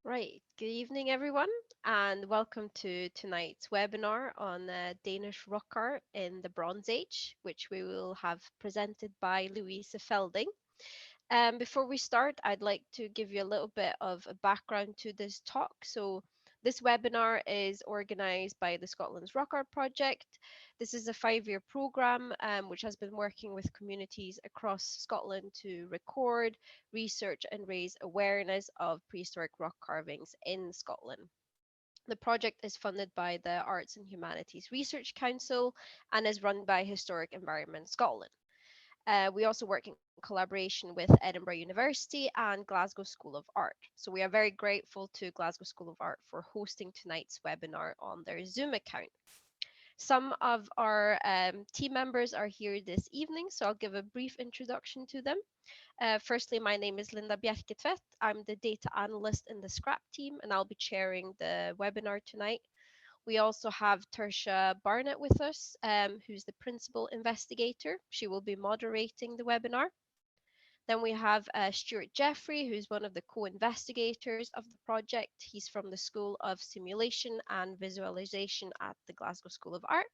Right, good evening everyone, and welcome to tonight's webinar on Danish Rock Art in the Bronze Age, which we will have presented by Louise Felding. Before we start, I'd like to give you a little bit of a background to this talk. So this webinar is organised by the Scotland's Rock Art Project. This is a 5-year programme which has been working with communities across Scotland to record, research and raise awareness of prehistoric rock carvings in Scotland. The project is funded by the Arts and Humanities Research Council and is run by Historic Environment Scotland. We also work in collaboration with Edinburgh University and Glasgow School of Art. So we are very grateful to Glasgow School of Art for hosting tonight's webinar on their Zoom account. Some of our team members are here this evening, so I'll give a brief introduction to them. Firstly, my name is Linda Bjerketvedt. I'm the data analyst in the ScRAP team, and I'll be chairing the webinar tonight. We also have Tertia Barnett with us, who's the principal investigator. She will be moderating the webinar. Then we have Stuart Jeffrey, who's one of the co-investigators of the project. He's from the School of Simulation and Visualization at the Glasgow School of Art.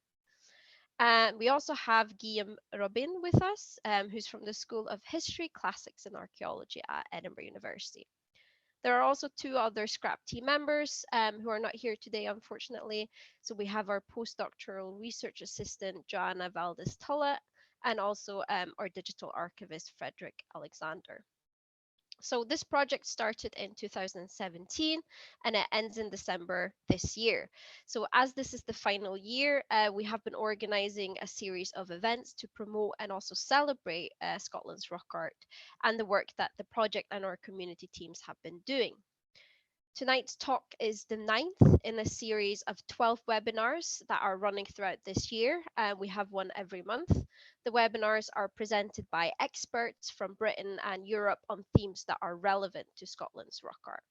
And we also have Guillaume Robin with us, who's from the School of History, Classics and Archaeology at Edinburgh University. There are also 2 other ScRAP team members who are not here today, unfortunately. So we have our postdoctoral research assistant, Joanna Valdez-Tullett, and also our digital archivist, Frederick Alexander. So this project started in 2017 and it ends in December this year. So as this is the final year, we have been organizing a series of events to promote and also celebrate Scotland's rock art and the work that the project and our community teams have been doing. Tonight's talk is the 9th in a series of 12 webinars that are running throughout this year. We have one every month. The webinars are presented by experts from Britain and Europe on themes that are relevant to Scotland's rock art.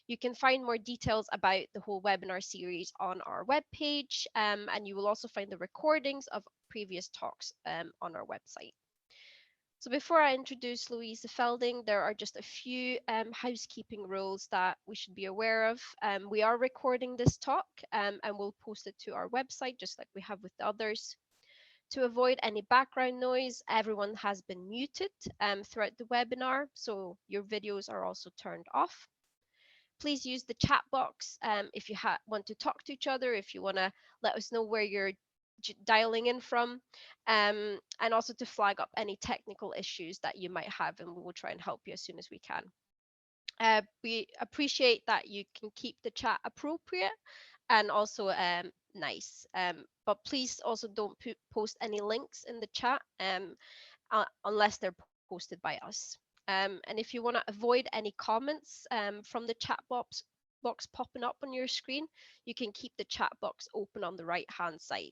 You can find more details about the whole webinar series on our webpage, and you will also find the recordings of previous talks on our website. So before I introduce Louise Felding, there are just a few housekeeping rules that we should be aware of. We are recording this talk and we'll post it to our website, just like we have with the others. To avoid any background noise, everyone has been muted throughout the webinar, so your videos are also turned off. Please use the chat box if you want to talk to each other, if you want to let us know where you're dialing in from, and also to flag up any technical issues that you might have, and we will try and help you as soon as we can. We appreciate that you can keep the chat appropriate and also nice, but please also don't post any links in the chat unless they're posted by us. And if you want to avoid any comments from the chat box popping up on your screen, you can keep the chat box open on the right hand side.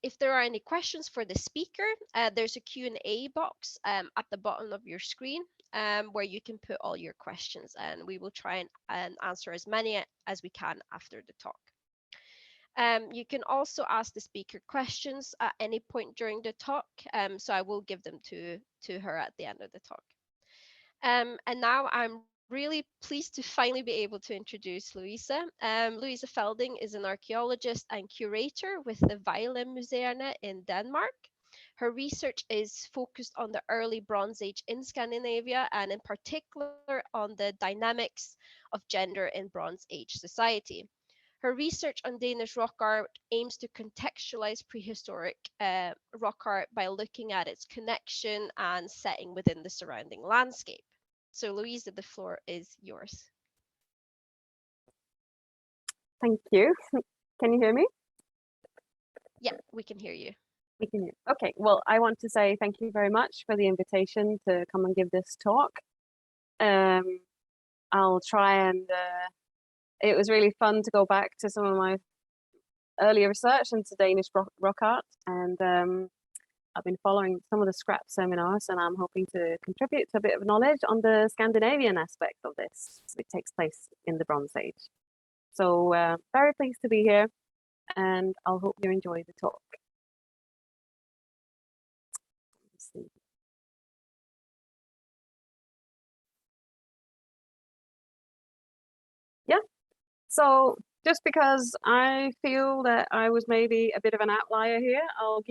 If there are any questions for the speaker, there's a Q&A box at the bottom of your screen where you can put all your questions, and we will try and answer as many as we can after the talk. You can also ask the speaker questions at any point during the talk, so I will give them to her at the end of the talk. And now I'm really pleased to finally be able to introduce Louise. Louise Felding is an archaeologist and curator with the VejleMuseerne in Denmark. Her research is focused on the early Bronze Age in Scandinavia, and in particular on the dynamics of gender in Bronze Age society. Her research on Danish rock art aims to contextualize prehistoric rock art by looking at its connection and setting within the surrounding landscape. So Louise, the floor is yours. Thank you. Can you hear me? Yeah, we can hear you. We can hear. Okay, well, I want to say thank you very much for the invitation to come and give this talk. I'll try and, it was really fun to go back to some of my earlier research into Danish rock art, and I've been following some of the ScRAP seminars, and I'm hoping to contribute to a bit of knowledge on the Scandinavian aspect of this. It takes place in the Bronze Age. So very pleased to be here, and I'll hope you enjoy the talk. Let's see. So just because I feel that I was maybe a bit of an outlier here, I'll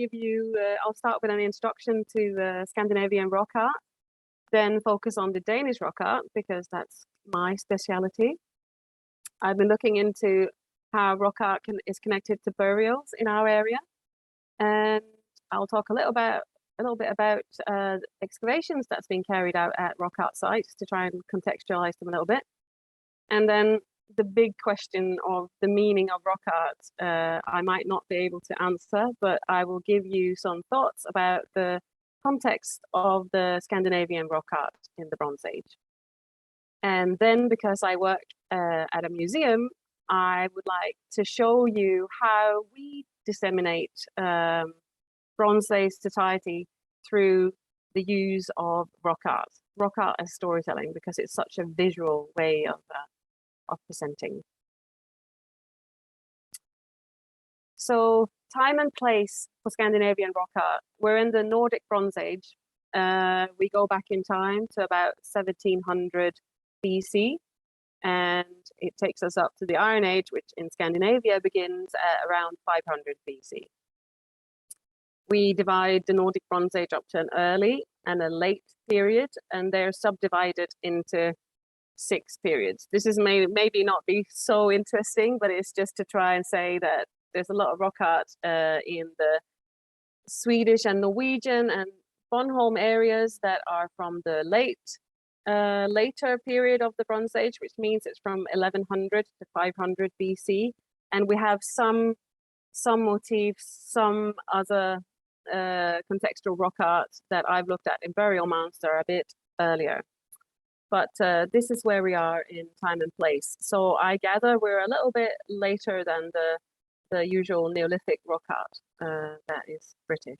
start with an introduction to Scandinavian rock art, then focus on the Danish rock art because that's my speciality. I've been looking into how rock art is connected to burials in our area, and I'll talk a little bit about excavations that's been carried out at rock art sites to try and contextualize them a little bit, and then the big question of the meaning of rock art, I might not be able to answer, but I will give you some thoughts about the context of the Scandinavian rock art in the Bronze Age. And then, because I work at a museum, I would like to show you how we disseminate Bronze Age society through the use of rock art as storytelling, because it's such a visual way of presenting. So time and place for Scandinavian rock art. We're in the Nordic Bronze Age. We go back in time to about 1700 BC, and it takes us up to the Iron Age, which in Scandinavia begins at around 500 BC. We divide the Nordic Bronze Age up to an early and a late period, and they're subdivided into 6 periods. This is maybe not be so interesting, but it's just to try and say that there's a lot of rock art in the Swedish and Norwegian and Bornholm areas that are from the later period of the Bronze Age, which means it's from 1100 to 500 BC. And we have some motifs, some other contextual rock art that I've looked at in burial mounds that are a bit earlier. But this is where we are in time and place. So I gather we're a little bit later than the usual Neolithic rock art that is British.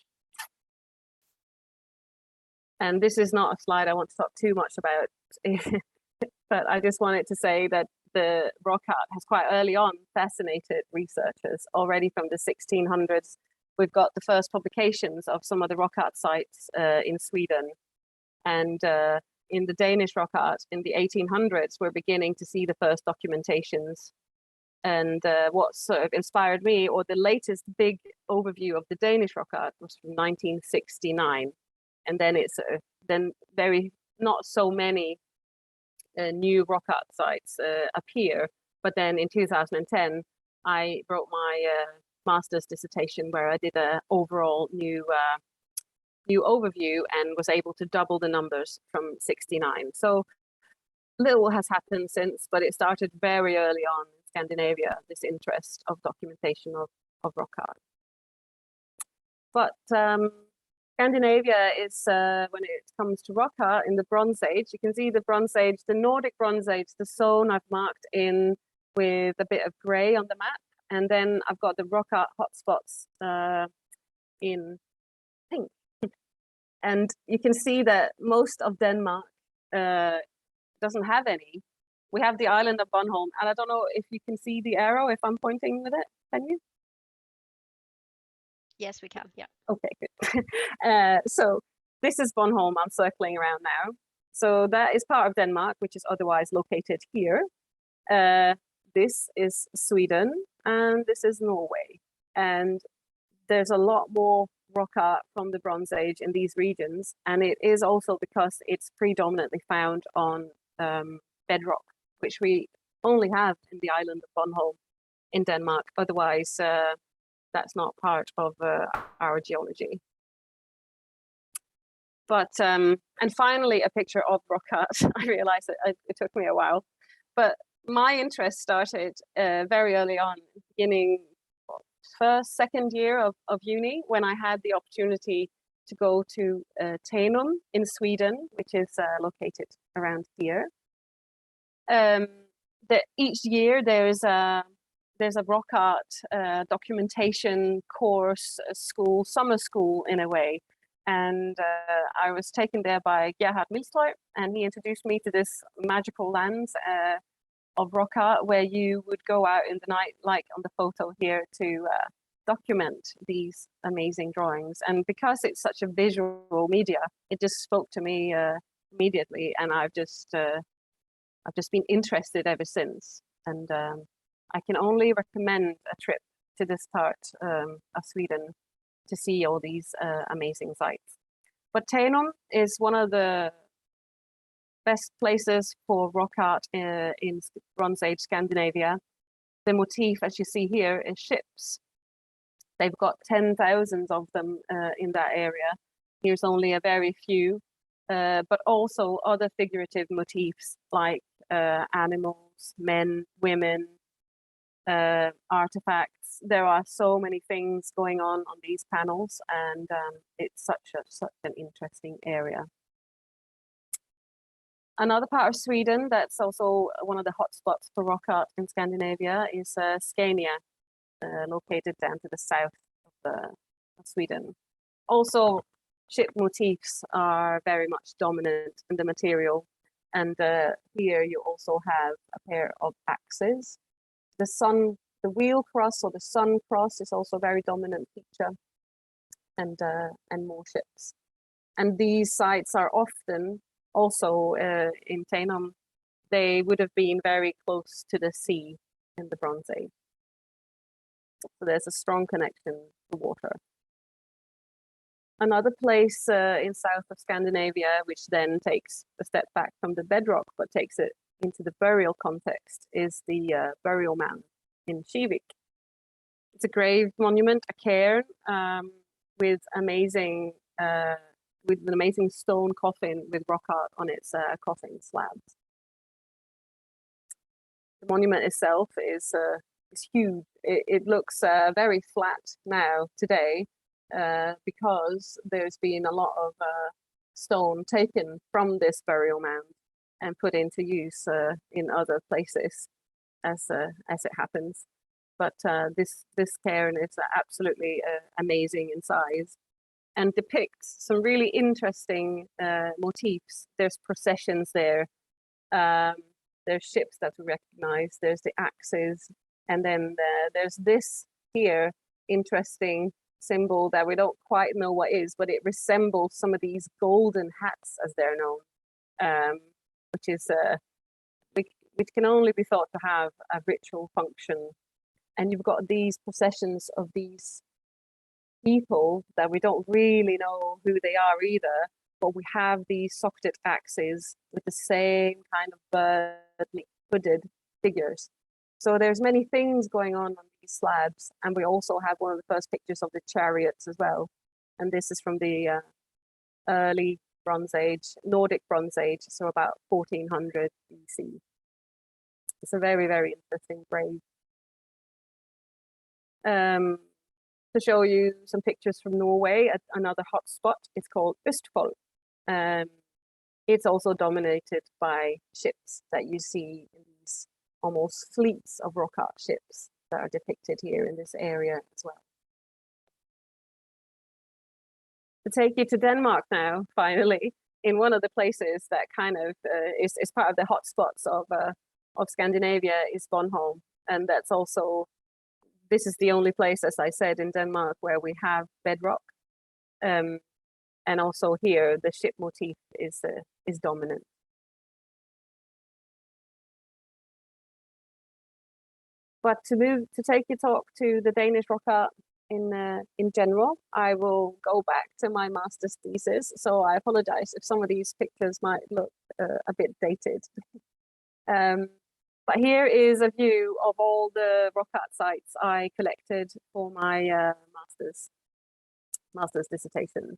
And this is not a slide I want to talk too much about, but I just wanted to say that the rock art has quite early on fascinated researchers. Already from the 1600s, we've got the first publications of some of the rock art sites in Sweden. And in the Danish rock art in the 1800s, we're beginning to see the first documentations. And what sort of inspired me, or the latest big overview of the Danish rock art, was from 1969. And then it's then very not so many new rock art sites appear. But then in 2010, I wrote my master's dissertation where I did an overall new overview and was able to double the numbers from 69. So little has happened since, but it started very early on in Scandinavia, this interest of documentation of rock art. But Scandinavia is, when it comes to rock art in the Bronze Age, you can see the Bronze Age, the Nordic Bronze Age, the zone I've marked in with a bit of gray on the map. And then I've got the rock art hotspots in pink. And you can see that most of Denmark doesn't have any. We have the island of Bornholm, and I don't know if you can see the arrow if I'm pointing with it. Can you? Yes, we can. Yeah. Okay, good. So this is Bornholm I'm circling around now. So that is part of Denmark, which is otherwise located here. This is Sweden, and this is Norway. And there's a lot more rock art from the Bronze Age in these regions, and it is also because it's predominantly found on bedrock, which we only have in the island of Bornholm in Denmark. Otherwise, that's not part of our geology. But and finally, a picture of rock art. I realized that it took me a while, but my interest started very early on, beginning second year of uni, when I had the opportunity to go to Tanum in Sweden, which is located around here. Each year there's a rock art documentation course, school, summer school in a way. And I was taken there by Gerhard Milstorp, and he introduced me to this magical land of rock art, where you would go out in the night, like on the photo here, to document these amazing drawings. And because it's such a visual media, it just spoke to me immediately, and I've just been interested ever since. And I can only recommend a trip to this part of Sweden to see all these amazing sites. But Tanum is one of the best places for rock art in Bronze Age Scandinavia. The motif, as you see here, is ships. They've got 10,000 of them in that area. Here's only a very few, but also other figurative motifs like animals, men, women, artifacts. There are so many things going on these panels, and it's such an interesting area. Another part of Sweden that's also one of the hotspots for rock art in Scandinavia is Scania, located down to the south of Sweden. Also, ship motifs are very much dominant in the material. And here you also have a pair of axes. The wheel cross or the sun cross is also a very dominant feature, and more ships. And these sites are often also in Tanum, they would have been very close to the sea in the Bronze Age. So there's a strong connection to water. Another place in south of Scandinavia, which then takes a step back from the bedrock, but takes it into the burial context, is the burial mound in Kivik. It's a grave monument, a cairn, with an amazing stone coffin with rock art on its coffin slabs. The monument itself is huge. It looks very flat now today because there's been a lot of stone taken from this burial mound and put into use in other places as it happens. But this cairn is absolutely amazing in size, and depicts some really interesting motifs. There's processions there. There's ships that we recognize. There's the axes. And then there's this here interesting symbol that we don't quite know what is, but it resembles some of these golden hats as they're known, which can only be thought to have a ritual function. And you've got these processions of these people that we don't really know who they are either, but we have these socketed axes with the same kind of bird hooded figures. So there's many things going on these slabs, and we also have one of the first pictures of the chariots as well. And this is from the early Bronze Age, Nordic Bronze Age, so about 1400 BC. It's a very, very interesting grave. To show you some pictures from Norway, another hotspot is called Østfold. It's also dominated by ships that you see in these almost fleets of rock art ships that are depicted here in this area as well. To take you to Denmark now, finally, in one of the places that kind of is part of the hotspots of Scandinavia is Bornholm, and that's also, this is the only place, as I said, in Denmark where we have bedrock. And also here, the ship motif is dominant. But to take your talk to the Danish rock art in general, I will go back to my master's thesis. So I apologize if some of these pictures might look a bit dated. But here is a view of all the rock art sites I collected for my master's dissertation.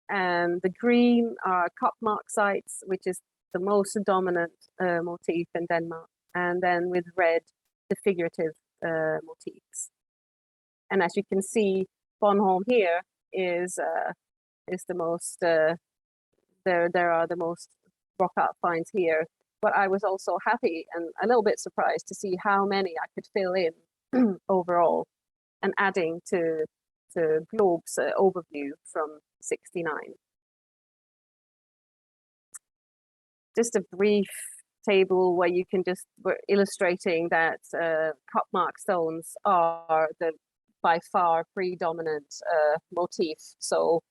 And the green are cup mark sites, which is the most dominant motif in Denmark. And then with red, the figurative motifs. And as you can see, Bornholm here is the most, there are the most rock art finds here. But I was also happy and a little bit surprised to see how many I could fill in overall, and adding to Globe's overview from 69. Just a brief table where you can just, we're illustrating that cup mark stones are the by far predominant motif. So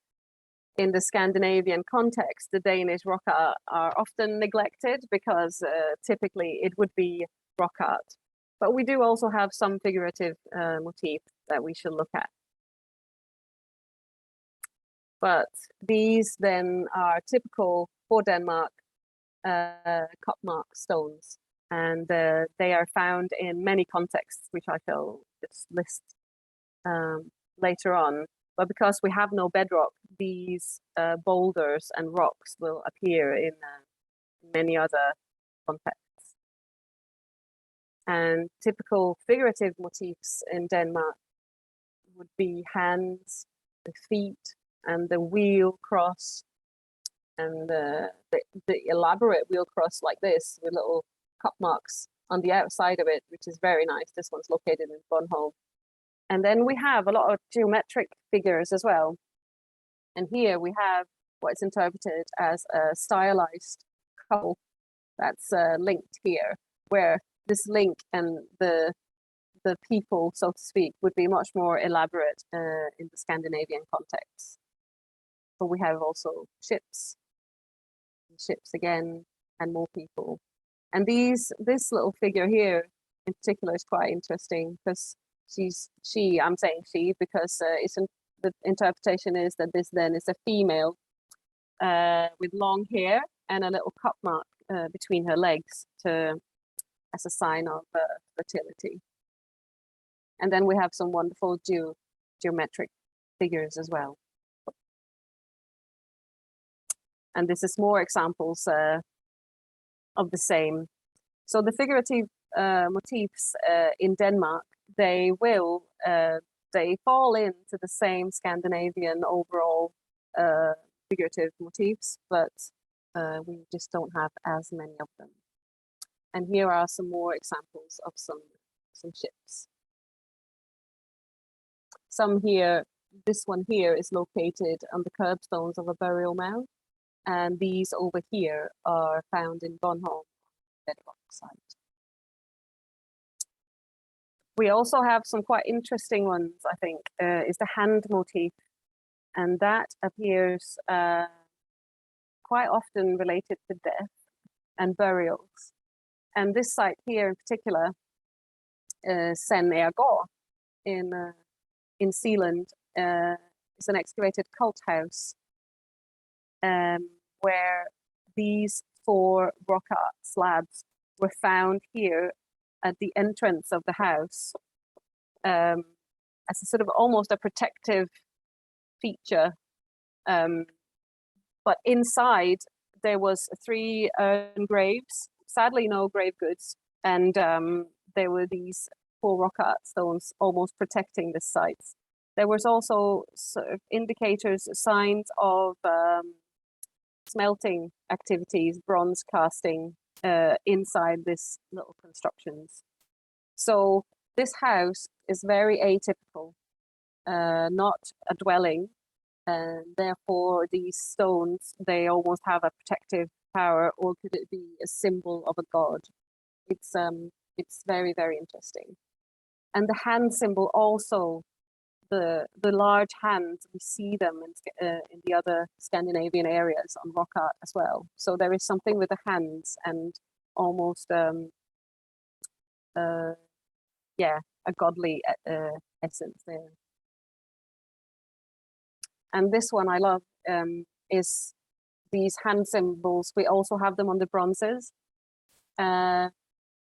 in the Scandinavian context, the Danish rock art are often neglected because typically it would be rock art But we do also have some figurative motif that we should look at. But these then are typical for Denmark cup mark stones, and they are found in many contexts, which I shall just list later on. But because we have no bedrock, these boulders and rocks will appear in many other contexts. And typical figurative motifs in Denmark would be hands, the feet, and the wheel cross, and the elaborate wheel cross like this with little cup marks on the outside of it, which is very nice. This one's located in Bornholm. And then we have a lot of geometric figures as well. And here we have what's interpreted as a stylized couple that's linked here, where this link and the people, so to speak, would be much more elaborate in the Scandinavian context. But we have also ships again, and more people. And this little figure here in particular is quite interesting because I'm saying she because the interpretation is that this then is a female with long hair and a little cup mark between her legs as a sign of fertility. And then we have some wonderful geometric figures as well. And this is more examples of the same. So the figurative motifs in Denmark, they fall into the same Scandinavian overall figurative motifs, but we just don't have as many of them. And here are some more examples of some ships. Some here, this one here is located on the curbstones of a burial mound, and these over here are found in Bornholm bedrock site. We also have some quite interesting ones, I think, is the hand motif, and that appears quite often related to death and burials. And this site here in particular, Sen Ergård in Zealand, is an excavated cult house where these 4 rock art slabs were found here at the entrance of the house as a sort of almost a protective feature. But inside there was 3 urn graves, sadly no grave goods, and there were these 4 rock art stones almost protecting this site. There was also sort of indicators, signs of smelting activities, bronze casting inside this little constructions. So this house is very atypical, not a dwelling, and therefore these stones, they almost have a protective power, or could it be a symbol of a god? It's very, very interesting. And the hand symbol also, the large hands, we see them in the other Scandinavian areas on rock art as well. So there is something with the hands and almost a godly essence there. And this one I love is these hand symbols. We also have them on the bronzes. On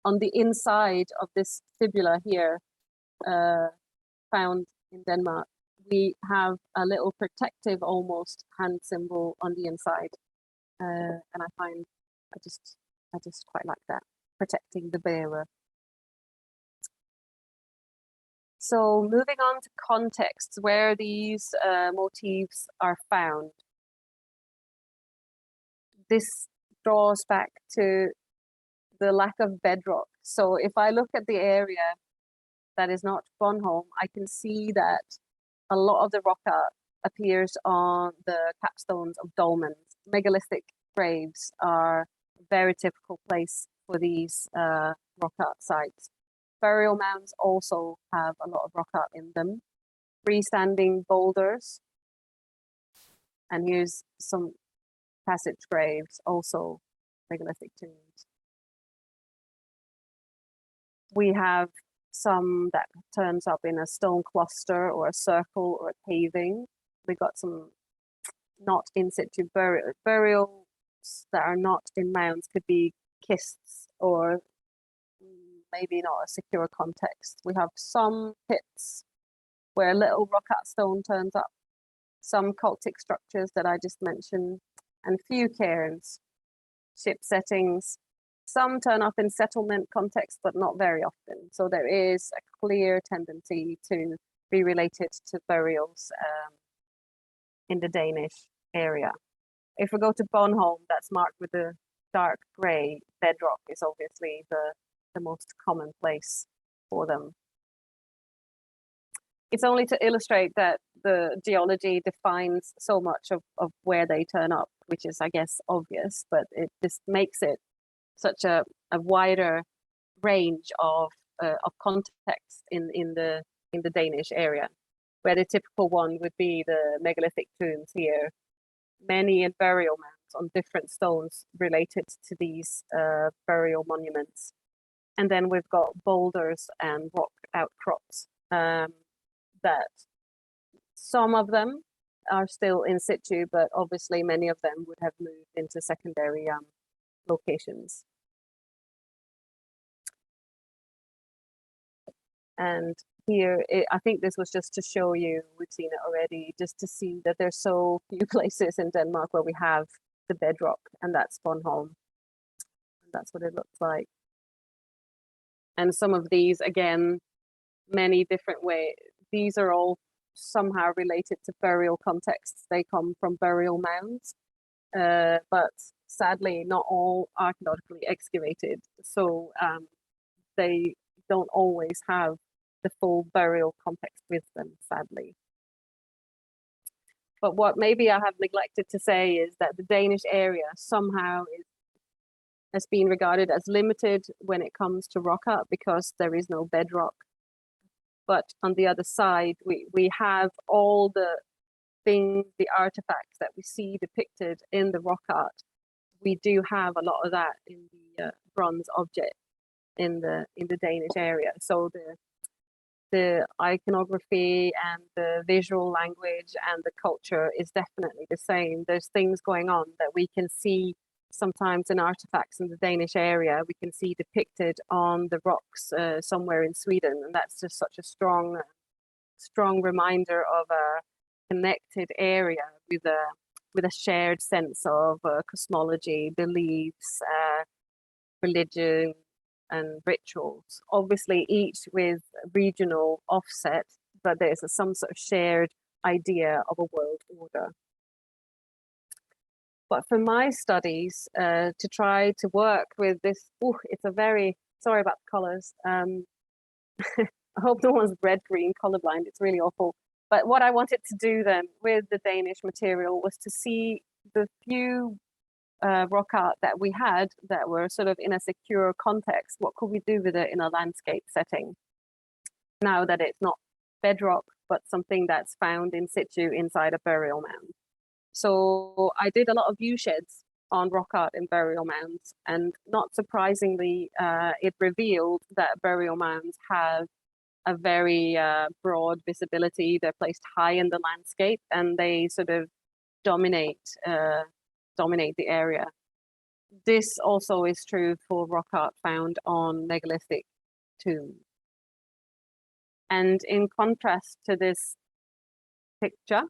the inside of this fibula here, found in Denmark, we have a little protective almost hand symbol on the inside. And I just quite like that, protecting the bearer. So moving on to contexts where these motifs are found. This draws back to the lack of bedrock. So if I look at the area that is not Bornholm, I can see that a lot of the rock art appears on the capstones of dolmens. Megalithic graves are a very typical place for these rock art sites. Burial mounds also have a lot of rock art in them. Freestanding boulders. And here's some passage graves, also megalithic tombs. We have some that turns up in a stone cluster or a circle or a paving. We got some not in situ burials that are not in mounds, could be kists or maybe not a secure context. We have some pits where a little rock art stone turns up, some cultic structures that I just mentioned, and few cairns, ship settings. Some turn up in settlement context, but not very often. So there is a clear tendency to be related to burials in the Danish area. If we go to Bornholm, that's marked with the dark grey, bedrock is obviously the most common place for them. It's only to illustrate that the geology defines so much of where they turn up, which is, I guess, obvious, but it just makes it such a wider range of context in the Danish area, where the typical one would be the megalithic tombs here, many in burial mounds on different stones related to these burial monuments. And then we've got boulders and rock outcrops that some of them are still in situ, but obviously many of them would have moved into secondary locations. And here, I think this was just to show you, we've seen it already, just to see that there's so few places in Denmark where we have the bedrock, and that's Bornholm. And that's what it looks like. And some of these, again, many different ways. These are all somehow related to burial contexts. They come from burial mounds, but sadly, not all archaeologically excavated. So they don't always have the full burial context with them, sadly. But what maybe I have neglected to say is that the Danish area somehow has been regarded as limited when it comes to rock art because there is no bedrock. But on the other side, we have all the things, the artifacts that we see depicted in the rock art. We do have a lot of that in the bronze object in the Danish area. So the iconography and the visual language and the culture is definitely the same. There's things going on that we can see sometimes in artifacts in the Danish area, we can see depicted on the rocks somewhere in Sweden. And that's just such a strong reminder of a connected area with a shared sense of cosmology, beliefs, religion, and rituals, obviously each with regional offset, but there's some sort of shared idea of a world order. But for my studies, to try to work with this, it's a very, sorry about the colors. I hope no one's red-green colorblind, it's really awful. But what I wanted to do then with the Danish material was to see the few rock art that we had that were sort of in a secure context. What could we do with it in a landscape setting? Now that it's not bedrock, but something that's found in situ inside a burial mound. So I did a lot of view sheds on rock art in burial mounds, and not surprisingly, it revealed that burial mounds have a very broad visibility. They're placed high in the landscape, and they sort of dominate the area. This also is true for rock art found on megalithic tombs. And in contrast to this picture,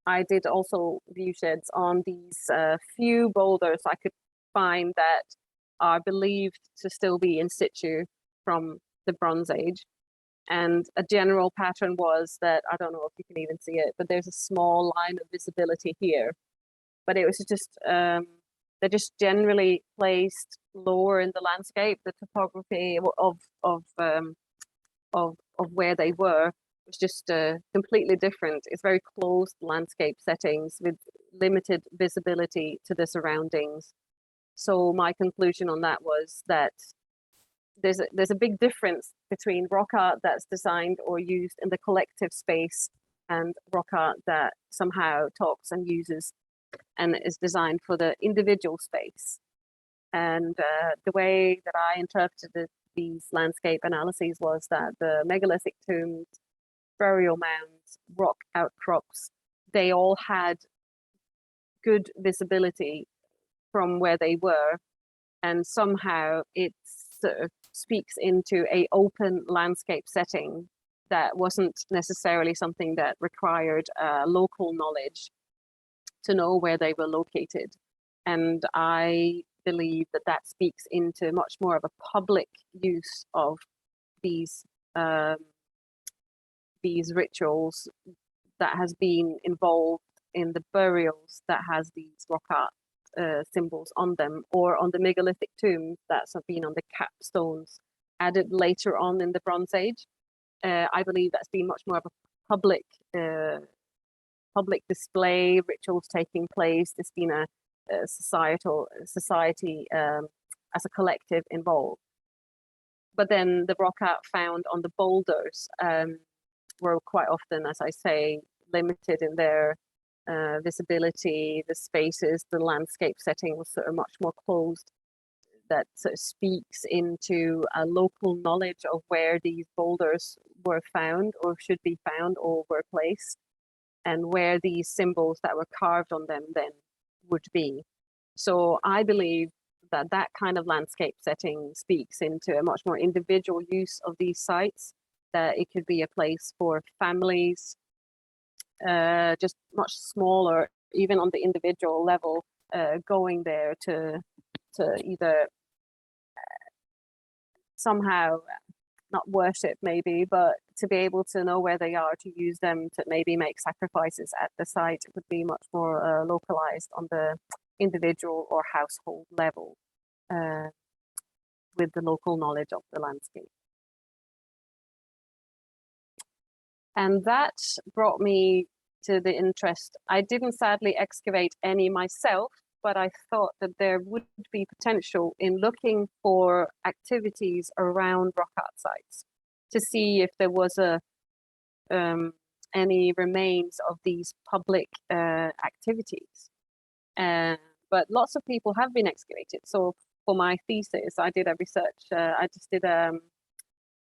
I did also view sheds on these few boulders I could find that are believed to still be in situ from the Bronze Age. And a general pattern was that, I don't know if you can even see it, but there's a small line of visibility here. But it was just, they're just generally placed lower in the landscape. The topography of where they were was just completely different. It's very closed landscape settings with limited visibility to the surroundings. So my conclusion on that was that there's a big difference between rock art that's designed or used in the collective space and rock art that somehow talks and uses and is designed for the individual space. And the way that I interpreted these landscape analyses was that the megalithic tombs, burial mounds, rock outcrops, they all had good visibility from where they were, and somehow it sort of speaks into a open landscape setting that wasn't necessarily something that required local knowledge to know where they were located. And I believe that that speaks into much more of a public use of these rituals that has been involved in the burials that has these rock art symbols on them, or on the megalithic tombs that have been on the capstones added later on in the Bronze Age. I believe that's been much more of a public display, rituals taking place. There's been a society as a collective involved. But then the rock art found on the boulders were quite often, as I say, limited in their visibility, the spaces, the landscape setting was sort of much more closed. That sort of speaks into a local knowledge of where these boulders were found or should be found or were placed, and where these symbols that were carved on them then would be. So I believe that that kind of landscape setting speaks into a much more individual use of these sites, that it could be a place for families, just much smaller, even on the individual level, going there to either somehow not worship maybe, but to be able to know where they are, to use them, to maybe make sacrifices at the site. It would be much more localized on the individual or household level, with the local knowledge of the landscape. And that brought me to the interest. I didn't sadly excavate any myself, but I thought that there would be potential in looking for activities around rock art sites to see if there was any remains of these public activities. But lots of people have been excavated. So for my thesis, I did a research, I just did an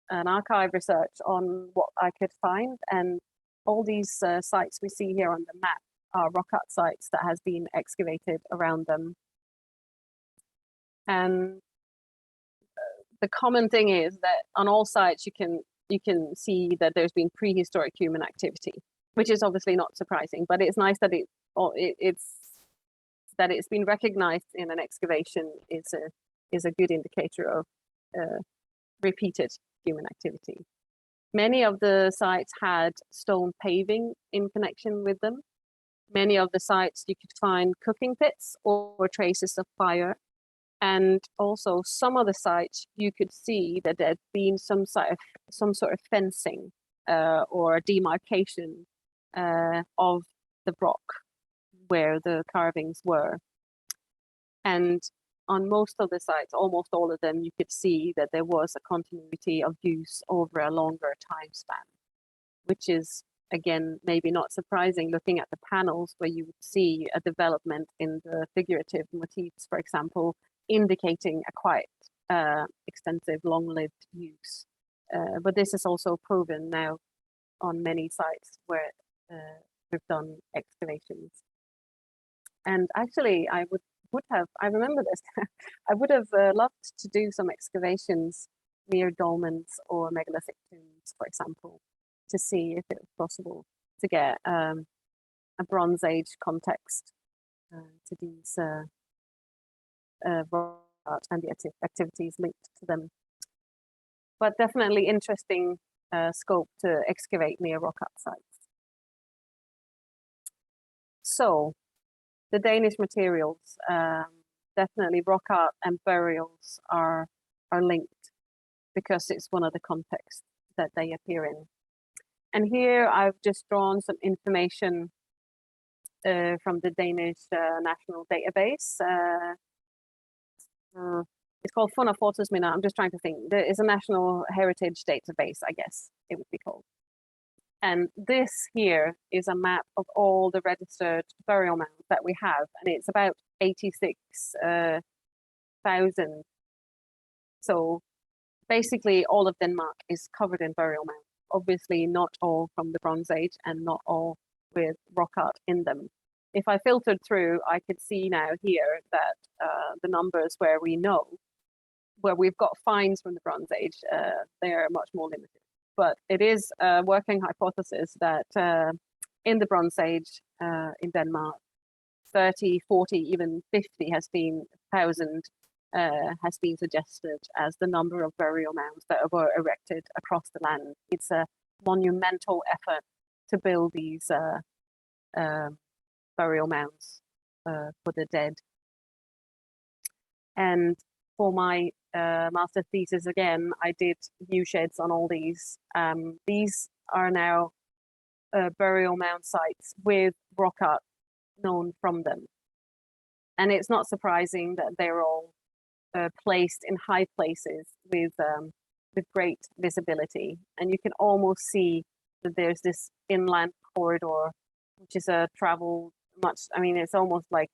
archive research on what I could find, and all these sites we see here on the map are rock art sites that has been excavated around them. And the common thing is that on all sites you can see that there's been prehistoric human activity, which is obviously not surprising, but it's nice that it's been recognized in an excavation is a good indicator of repeated human activity. Many of the sites had stone paving in connection with them. Many of the sites you could find cooking pits or traces of fire. And also some of the sites you could see that there'd been some sort of fencing or demarcation of the rock where the carvings were. And on most of the sites, almost all of them, you could see that there was a continuity of use over a longer time span, which is, again, maybe not surprising looking at the panels where you would see a development in the figurative motifs, for example, indicating a quite extensive, long-lived use. But this is also proven now on many sites where we've done excavations. And actually, I remember this, I would have loved to do some excavations near dolmens or megalithic tombs, for example, to see if it was possible to get a Bronze Age context to these rock art and the activities linked to them. But definitely interesting scope to excavate near rock art sites. So the Danish materials, definitely rock art and burials are linked because it's one of the contexts that they appear in. And here I've just drawn some information from the Danish National Database. It's called Fund og Fortidsminder. I'm just trying to think. There is a national heritage database, I guess it would be called. And this here is a map of all the registered burial mounds that we have, and it's about 86,000. So basically all of Denmark is covered in burial mounds. Obviously not all from the Bronze Age and not all with rock art in them. If I filtered through, I could see now here that the numbers where we've got finds from the Bronze Age, they are much more limited. But it is a working hypothesis that in the Bronze Age in Denmark, 30, 40, even 50 has been suggested as the number of burial mounds that were erected across the land. It's a monumental effort to build these burial mounds for the dead. And for my master thesis, again, I did view sheds on all these. These are now burial mound sites with rock art known from them. And it's not surprising that they're all placed in high places with great visibility. And you can almost see that there's this inland corridor, which is a travel it's almost like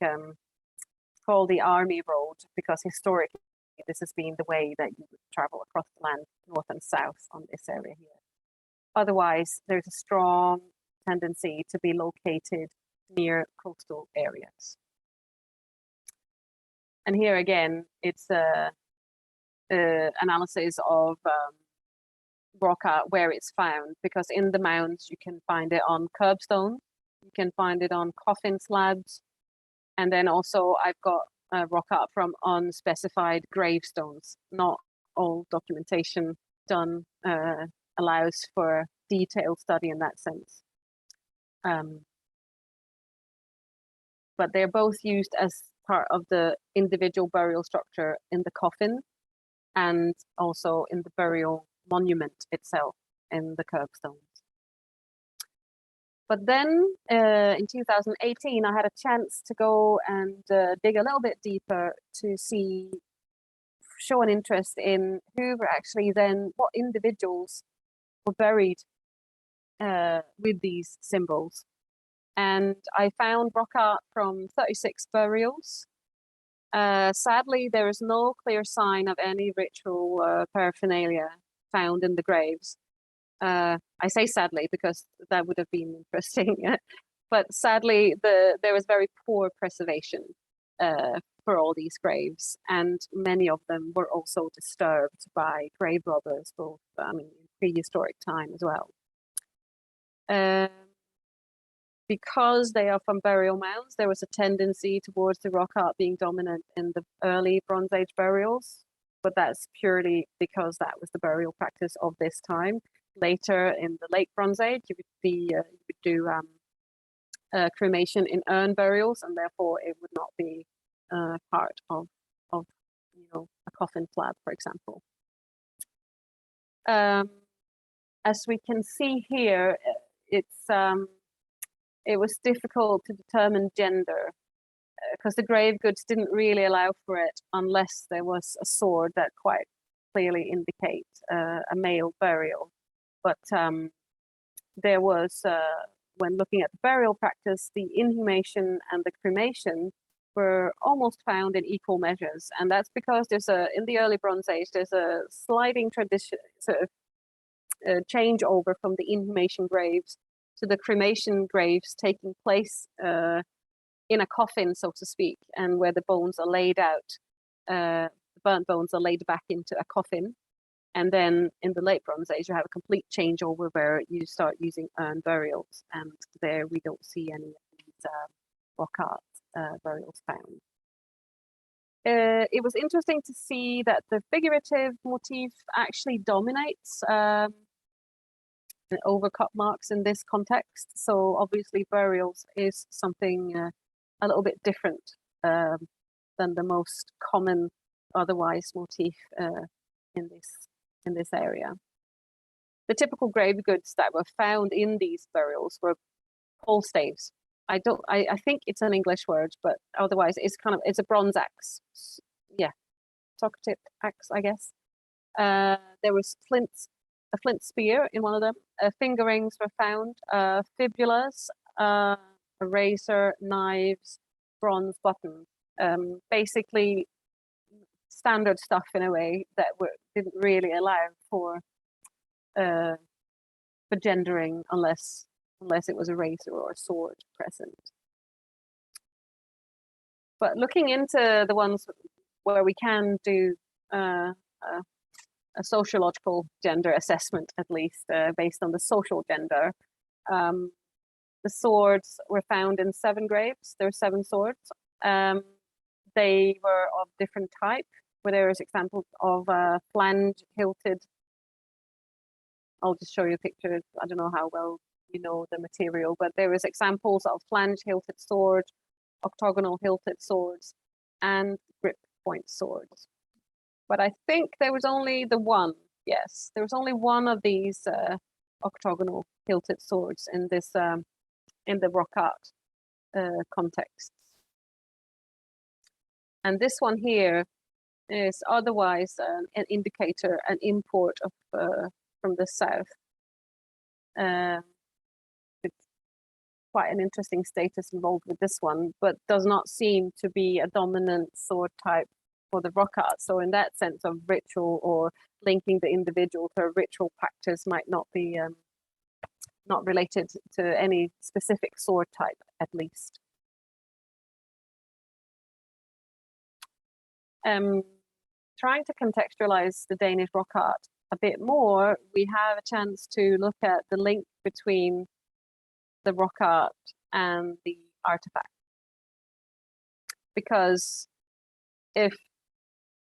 called the Army Road, because historically this has been the way that you would travel across the land, north and south on this area here. Otherwise, there's a strong tendency to be located near coastal areas. And here again, it's a analysis of rock art where it's found, because in the mounds you can find it on curbstone, you can find it on coffin slabs, and then also I've got rock art from unspecified gravestones. Not all documentation done allows for detailed study in that sense. But they're both used as part of the individual burial structure in the coffin and also in the burial monument itself in the curbstones. But then in 2018, I had a chance to go and dig a little bit deeper to show an interest in who were actually then, what individuals were buried with these symbols. And I found rock art from 36 burials. Sadly, there is no clear sign of any ritual paraphernalia found in the graves. I say sadly because that would have been interesting, but sadly there was very poor preservation for all these graves, and many of them were also disturbed by grave robbers, both in prehistoric time as well. Because they are from burial mounds, there was a tendency towards the rock art being dominant in the early Bronze Age burials, but that's purely because that was the burial practice of this time. Later in the late Bronze Age, you would do cremation in urn burials, and therefore it would not be part of a coffin slab, for example. As we can see here, it was difficult to determine gender because the grave goods didn't really allow for it unless there was a sword that quite clearly indicates a male burial. But there was, when looking at the burial practice, the inhumation and the cremation were almost found in equal measures. And that's because in the early Bronze Age, there's a sliding tradition, sort of changeover from the inhumation graves to the cremation graves taking place in a coffin, so to speak, and where the bones are laid out, the burnt bones are laid back into a coffin. And then in the late Bronze Age, you have a complete changeover where you start using urn burials, and there we don't see any of these rock art burials found. It was interesting to see that the figurative motif actually dominates over cut marks in this context. So obviously burials is something a little bit different than the most common otherwise motif in this area. The typical grave goods that were found in these burials were pole staves. I think it's an English word, but otherwise it's a bronze axe. Yeah, talkative axe, I guess. There was a flint spear in one of them. Finger rings were found, fibulas, a razor, knives, bronze buttons. Basically, standard stuff in a way that didn't really allow for gendering unless it was a razor or a sword present. But looking into the ones where we can do a sociological gender assessment, at least based on the social gender, the swords were found in 7 graves. There are 7 swords. They were of different type, where there is examples of flange hilted. I'll just show you pictures. I don't know how well you know the material, but there is examples of flange hilted swords, octagonal hilted swords, and grip point swords. But I think there was only the one. Yes, there was only one of these octagonal hilted swords in this in the rock art context. And this one here is otherwise an indicator, an import of from the south. It's quite an interesting status involved with this one, but does not seem to be a dominant sword type for the rock art. So in that sense of ritual or linking the individual to a ritual practice might not be not related to any specific sword type, at least. Trying to contextualize the Danish rock art a bit more, we have a chance to look at the link between the rock art and the artifact. Because if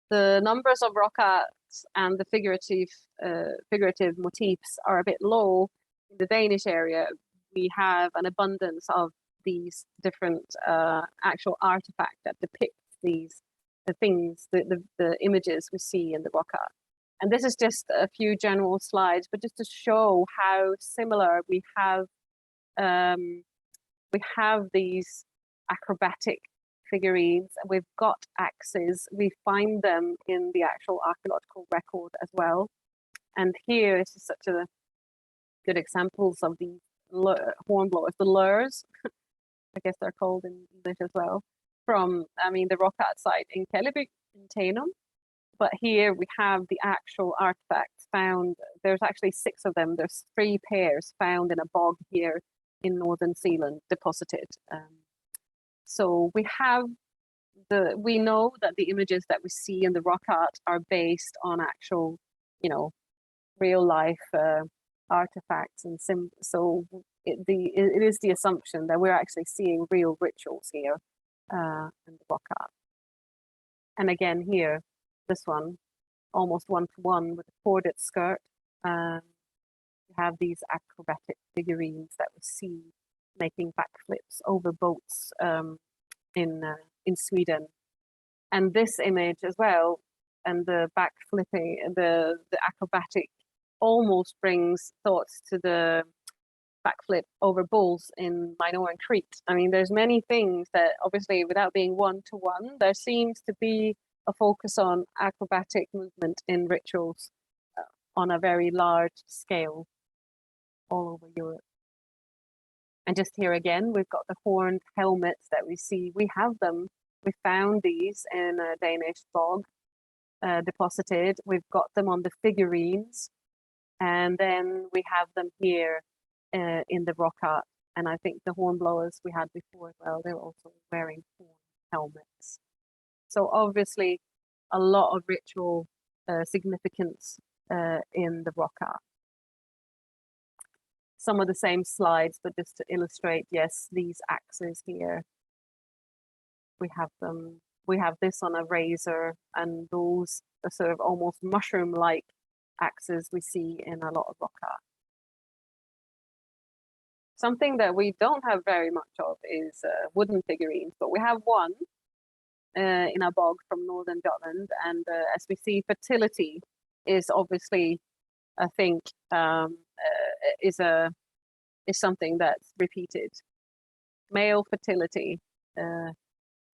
the numbers of rock arts and the figurative motifs are a bit low in the Danish area, we have an abundance of these different actual artifacts that depict the things, the images we see in the rock art. And this is just a few general slides, but just to show how similar we have these acrobatic figurines. We've got axes. We find them in the actual archaeological record as well. And here is such a good examples of these hornblowers, the lures, I guess they're called in English as well, from, I mean, the rock art site in Kjelleby in Tainum. But here we have the actual artifacts found. There's actually 6 of them. There's 3 pairs found in a bog here in northern Zealand, deposited. So we know that the images that we see in the rock art are based on actual, real life artifacts and so it is the assumption that we're actually seeing real rituals here in the rock art. And again here, this one, almost 1-to-1 with a corded skirt. We have these acrobatic figurines that we see making backflips over boats in Sweden. And this image as well, and the backflipping, the acrobatic, almost brings thoughts to the backflip over bulls in Minoan Crete. I mean, there's many things that obviously, without being 1-to-1, there seems to be a focus on acrobatic movement in rituals on a very large scale all over Europe. And just here again, we've got the horned helmets that we see. We have them. We found these in a Danish bog deposited. We've got them on the figurines. And then we have them here in the rock art. And I think the hornblowers we had before as well, they're also wearing horn helmets. So obviously a lot of ritual significance in the rock art. Some of the same slides, but just to illustrate, yes, these axes here, we have them. We have this on a razor, and those are sort of almost mushroom-like axes we see in a lot of rock art. Something that we don't have very much of is wooden figurines, but we have one in a bog from northern Jutland, and as we see, fertility is obviously, I think, is something that's repeated. Male fertility, and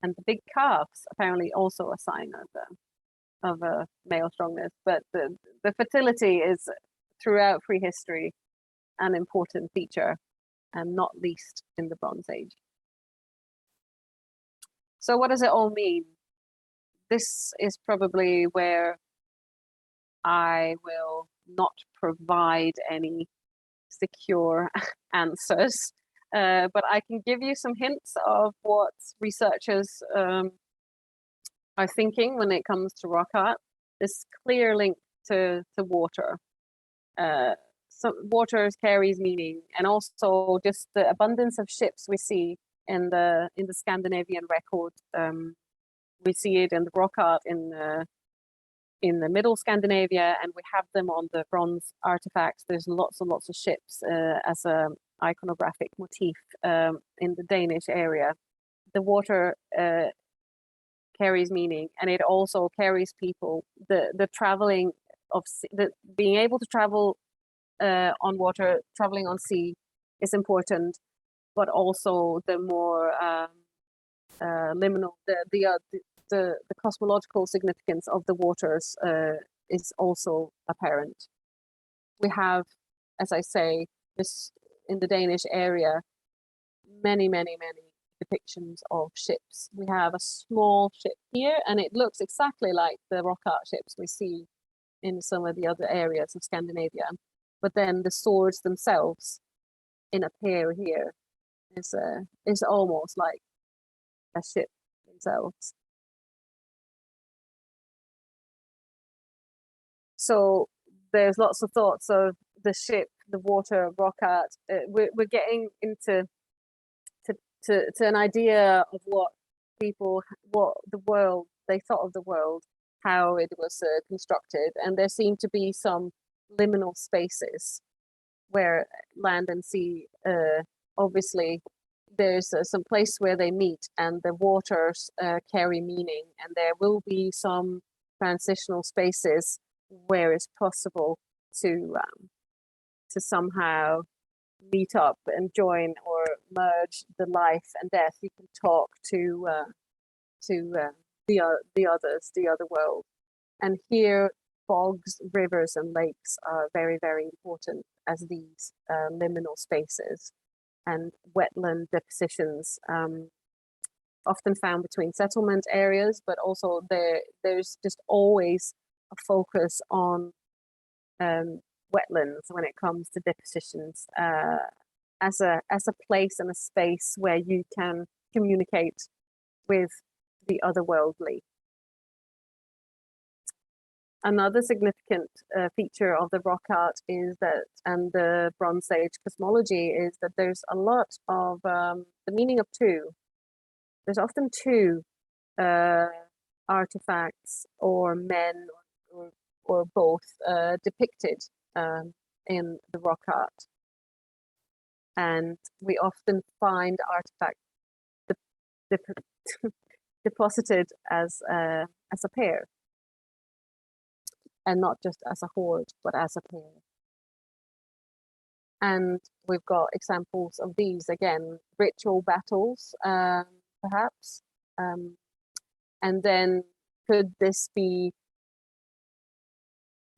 the big calves apparently also a sign of male strongness. But the fertility is throughout prehistory an important feature, and not least in the Bronze Age. So what does it all mean? this is probably where I will not provide any secure answers, but I can give you some hints of what researchers are thinking when it comes to rock art. This clear link to water. So water carries meaning, and also just the abundance of ships we see in the Scandinavian record. We see it in the rock art in the middle Scandinavia, and we have them on the bronze artifacts. There's lots and lots of ships as a iconographic motif in the Danish area. The water carries meaning, and it also carries people. The traveling of being able to travel on water, traveling on sea is important, but also the more liminal, the cosmological significance of the waters is also apparent. We have, as I say, this in the Danish area, many depictions of ships. We have a small ship here, and it looks exactly like the rock art ships we see in some of the other areas of Scandinavia. But then the swords themselves in a pair here is almost like a ship themselves. So there's lots of thoughts of the ship, the water, rock art. We're getting into to an idea of what the world, they thought of the world, how it was constructed, and there seem to be some liminal spaces where land and sea, obviously there's some place where they meet, and the waters carry meaning, and there will be some transitional spaces where it's possible to somehow meet up and join or merge the life and death. You can talk to the other world, and here bogs, rivers, and lakes are very important as these liminal spaces, and wetland depositions often found between settlement areas, but also there's just always a focus on wetlands when it comes to depositions as a place and a space where you can communicate with the otherworldly. Another significant feature of the rock art is that, and the Bronze Age cosmology, is that there's a lot of the meaning of two. There's often two artifacts or men or both depicted in the rock art, and we often find artifacts deposited as a pair, and not just as a horde, but as a pair. And we've got examples of these again, ritual battles, perhaps, and then could this be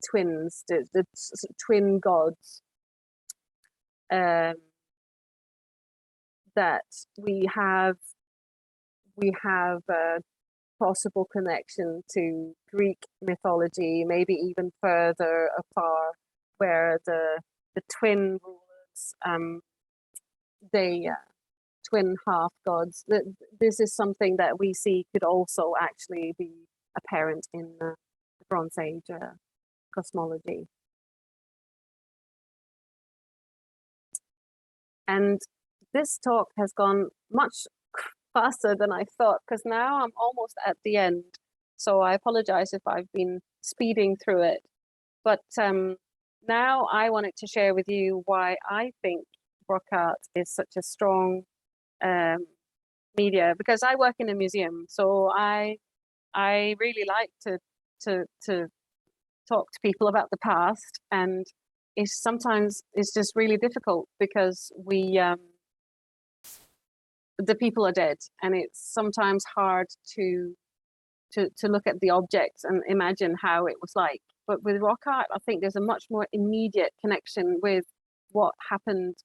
twins, the twin gods that we have a possible connection to Greek mythology, maybe even further afar, where the twin rulers, twin half gods. This is something that we see could also actually be apparent in the Bronze Age cosmology. And this talk has gone much faster than I thought, because now I'm almost at the end. So I apologize if I've been speeding through it. But now I wanted to share with you why I think rock art is such a strong media, because I work in a museum. So I really like to talk to people about the past, and sometimes it's just really difficult because the people are dead, and it's sometimes hard to look at the objects and imagine how it was like. But with rock art, I think there's a much more immediate connection with what happened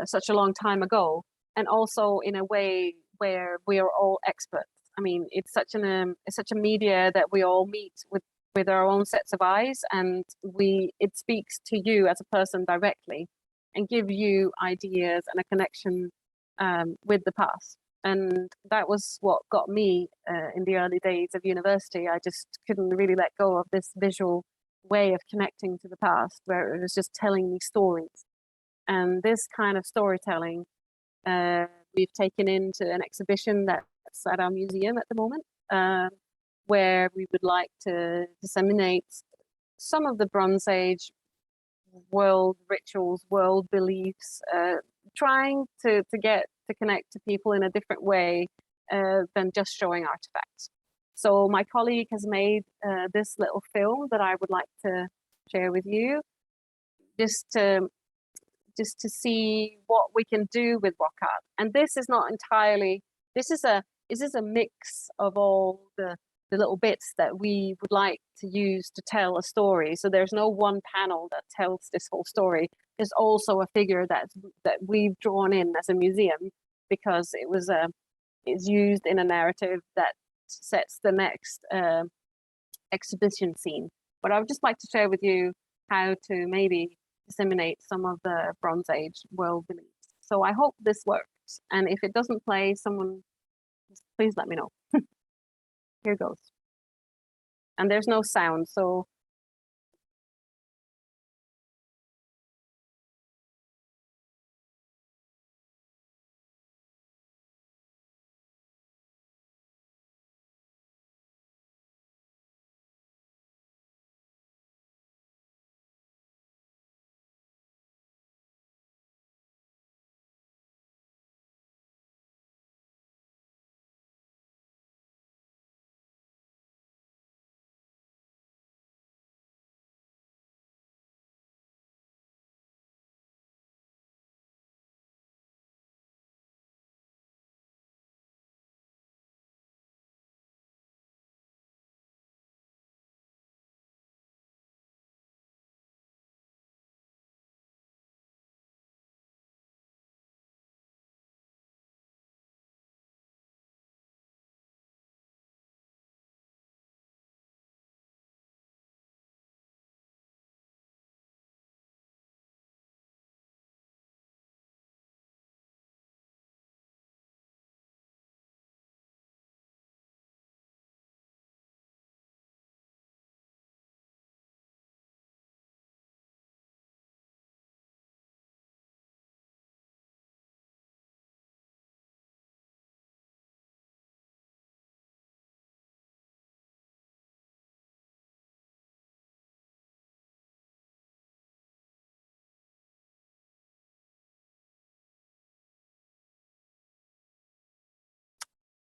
such a long time ago, and also in a way where we are all experts I mean, it's such a media that we all meet with our own sets of eyes, and it speaks to you as a person directly, and give you ideas and a connection with the past. And that was what got me in the early days of university. I just couldn't really let go of this visual way of connecting to the past, where it was just telling me stories. And this kind of storytelling we've taken into an exhibition that's at our museum at the moment, where we would like to disseminate some of the Bronze Age world rituals, world beliefs, trying to connect to people in a different way than just showing artifacts. So my colleague has made this little film that I would like to share with you, just to see what we can do with rock art. And this is not entirely, this is a mix of all the little bits that we would like to use to tell a story. So there's no one panel that tells this whole story. There's also a figure that we've drawn in as a museum, because it's used in a narrative that sets the next exhibition scene. But I would just like to share with you how to maybe disseminate some of the Bronze Age world beliefs. So I hope this works. And if it doesn't play, someone please let me know. Here goes. And there's no sound, so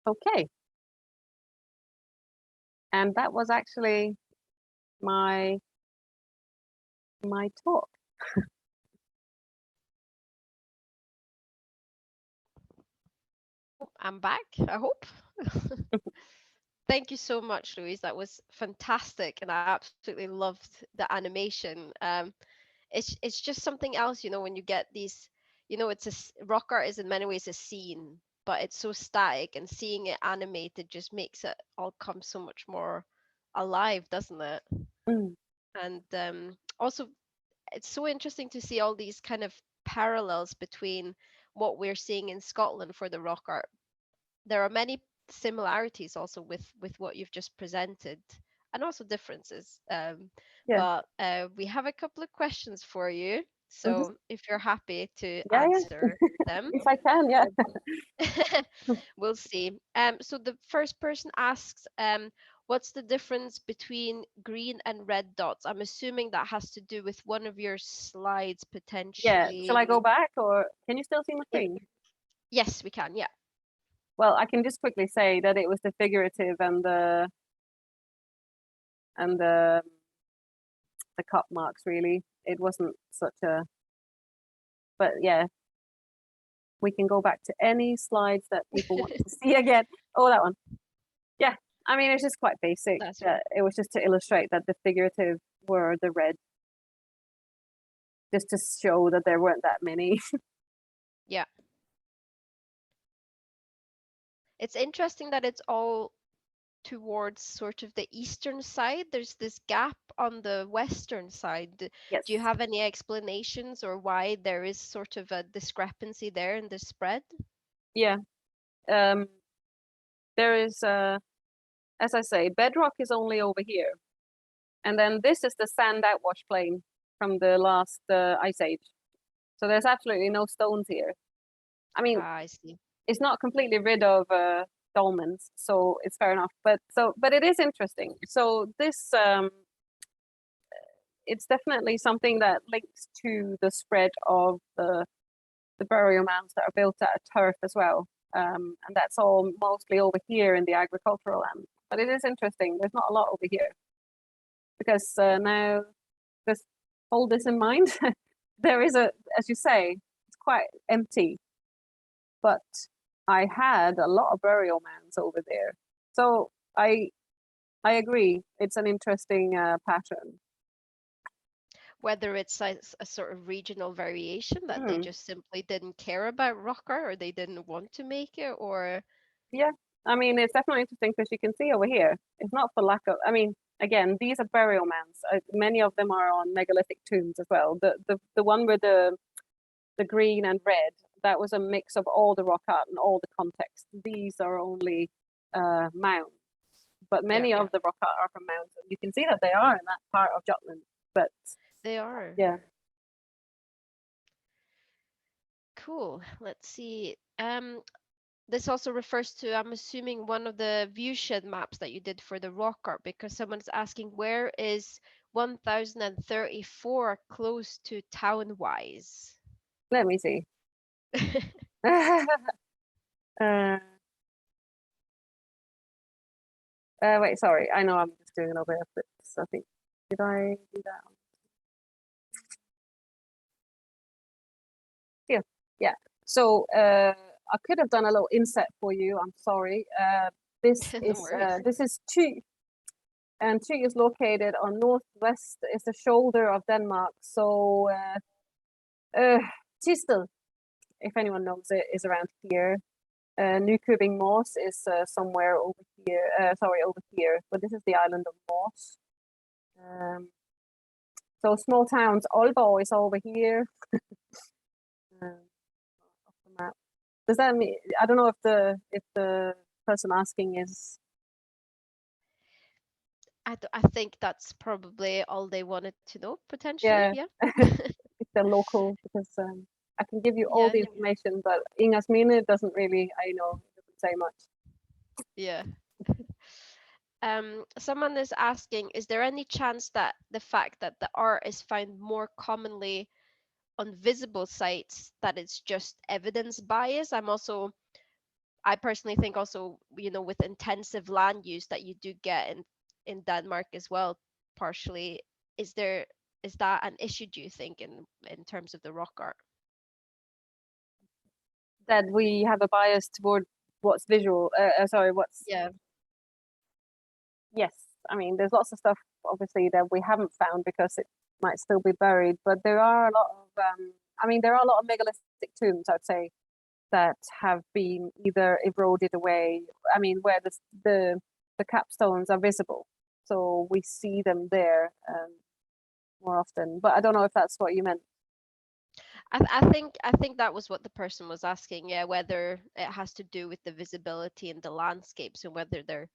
okay. And that was actually my talk. I'm back, I hope. Thank you so much, Louise. That was fantastic, and I absolutely loved the animation. It's just something else, when you get these, rock art is in many ways a scene, but it's so static, and seeing it animated just makes it all come so much more alive, doesn't it? Mm. And also, it's so interesting to see all these kind of parallels between what we're seeing in Scotland for the rock art. There are many similarities also with what you've just presented, and also differences. Yeah. But we have a couple of questions for you. Mm-hmm. So if you're happy to Yeah, answer them, if I can, yeah. we'll see. So the first person asks, what's the difference between green and red dots? I'm assuming that has to do with one of your slides Yeah. Shall I potentially. go back, or can you still see my Yeah. screen? Yes, we can. Yeah. Well, I can just quickly say that it was the figurative and the cup marks, really. It wasn't such a, but yeah, we can go back to any slides that people want to see again. Oh, that one. Yeah, I mean, it's just quite basic. That's right. It was just to illustrate that the figurative were the red, just to show that there weren't that many. Yeah. It's interesting that it's all towards sort of the eastern side. There's this gap on the western side. Yes. Do you have any explanations or why there is sort of a discrepancy there in the spread? Yeah. There is, as I say, bedrock is only over here. And then this is the sand outwash plain from the last ice age. So there's absolutely no stones here. I mean, Ah, I see. it's not completely rid of dolmens, so it's fair enough. But it is interesting. So this it's definitely something that links to the spread of the burial mounds that are built out of turf as well. And that's all mostly over here in the agricultural land. But it is interesting. There's not a lot over here because now just hold this in mind. There is as you say, it's quite empty, but I had a lot of burial mounds over there. So I agree. It's an interesting pattern. Whether it's a sort of regional variation that they Hmm. just simply didn't care about rock art or they didn't want to make it, or Yeah, I mean, it's definitely interesting because you can see over here, it's not for lack of, I mean, again, these are burial mounds. Many of them are on megalithic tombs as well. The one with the green and red, that was a mix of all the rock art and all the context. These are only mounds, but yeah, many yeah, of the rock art are from mounds. You can see that they are in that part of Jutland, but they are. yeah. Cool. Let's see. This also refers to, I'm assuming, one of the viewshed maps that you did for the rock art, because someone's asking where is 1034 close to town-wise? Let me see. uh, wait, sorry. I know I'm just doing a little bit of this. I think, did I do that? Yeah, yeah. So I could have done a little inset for you. I'm sorry. No worries. This is Thy, and Thy is located on northwest. It's the shoulder of Denmark. So Tisted, if anyone knows it, is around here. Nykøbing Mors is somewhere over here. Sorry, over here. But this is the island of Mors. So small towns. Aalborg is over here. Off the map. Does that mean, I don't know if the person asking is, I think that's probably all they wanted to know, potentially. yeah, Yeah. if they're local, because I can give you all Yeah, the information, but Inga's Mine doesn't really, I know, it doesn't say much. yeah. Someone is asking, is there any chance that the fact that the art is found more commonly on visible sites, that it's just evidence bias? I personally think also, with intensive land use that you do get in Denmark as well, partially, is that an issue, do you think, in terms of the rock art? That we have a bias toward what's visual, what's, Yeah. yes, I mean, there's lots of stuff, obviously, that we haven't found because it might still be buried, but there are a lot of, there are a lot of megalithic tombs, I would say, that have been either eroded away. I mean, where the capstones are visible, so we see them there more often. But I don't know if that's what you meant. I think that was what the person was asking, yeah, whether it has to do with the visibility in the landscapes and whether there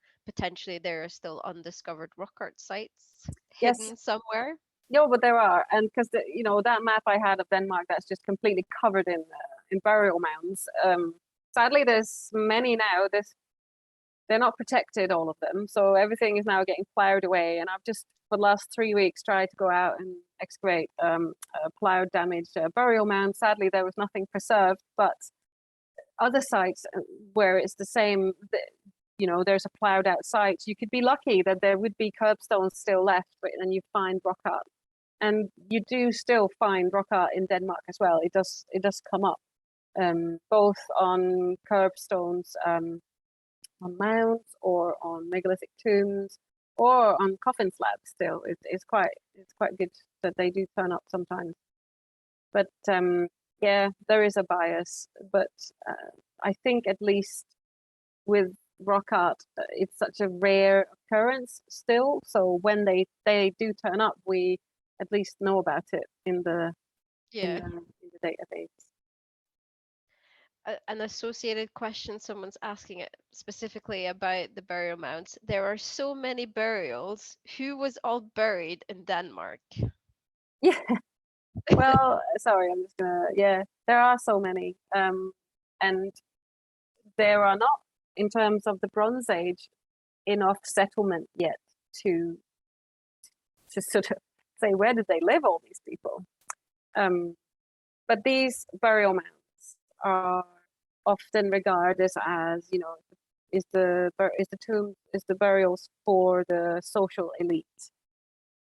are still undiscovered rock art sites Yes, hidden somewhere. no, but there are, and because that map I had of Denmark, that's just completely covered in burial mounds. Sadly, there's many now. They're not protected, all of them. So everything is now getting plowed away. And I've just, for the last 3 weeks, tried to go out and excavate plowed, damaged burial mounds. Sadly, there was nothing preserved, but other sites where it's the same, there's a plowed out site, you could be lucky that there would be curbstones still left, but then you find rock art. And you do still find rock art in Denmark as well. It does come up, both on curbstones, on mounds or on megalithic tombs or on coffin slabs still. It's quite good that they do turn up sometimes. But yeah, there is a bias, but I think at least with rock art, it's such a rare occurrence still. So when they do turn up, we at least know about it in the Yeah. in the database. An associated question someone's asking it specifically about the burial mounds. There are so many burials. Who was all buried in Denmark? Yeah. Well, sorry, I'm just gonna. Yeah, there are so many, and there are not, in terms of the Bronze Age, enough settlement yet to sort of say where did they live, all these people. But these burial mounds are often regarded as, you know, is the burials for the social elite,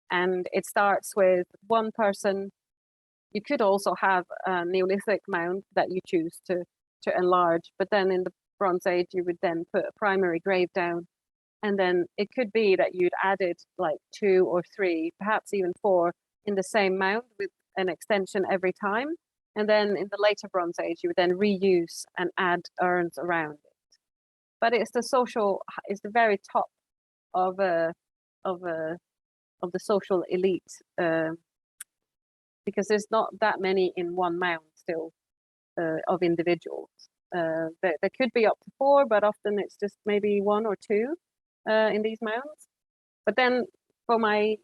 and it starts with one person. You could also have a Neolithic mound that you choose to enlarge, but then in the Bronze Age you would then put a primary grave down, and then it could be that you'd added like 2 or 3, perhaps even 4 in the same mound with an extension every time. And then in the later Bronze Age, you would then reuse and add urns around it. But it's the very top of of a of the social elite, because there's not that many in one mound still, of individuals. There could be up to 4, but often it's just maybe 1 or 2 in these mounds. But then for my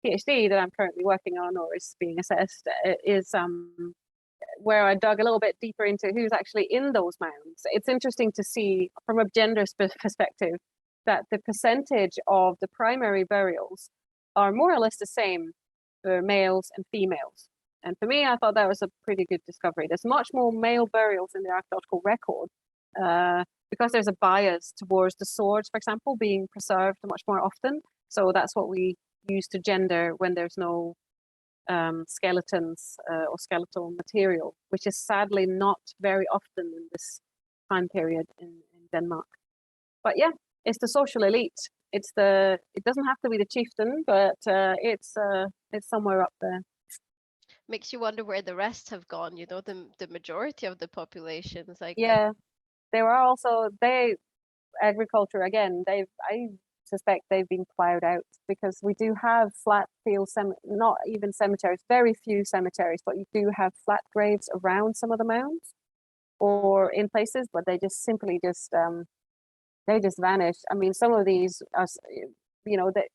PhD that I'm currently working on, or is being assessed, is where I dug a little bit deeper into who's actually in those mounds. It's interesting to see from a gender perspective that the percentage of the primary burials are more or less the same for males and females. And for me, I thought that was a pretty good discovery. There's much more male burials in the archaeological record, because there's a bias towards the swords, for example, being preserved much more often. So that's what we use to gender when there's no skeletons or skeletal material, which is sadly not very often in this time period in Denmark. But yeah, it's the social elite. It doesn't have to be the chieftain, but it's somewhere up there. Makes you wonder where the rest have gone, you know, the majority of the population is like. Yeah, there are also agriculture again. I suspect they've been plowed out, because we do have flat field not even cemeteries, very few cemeteries, but you do have flat graves around some of the mounds or in places, but they just simply they just vanish. I mean, some of these are, you know, that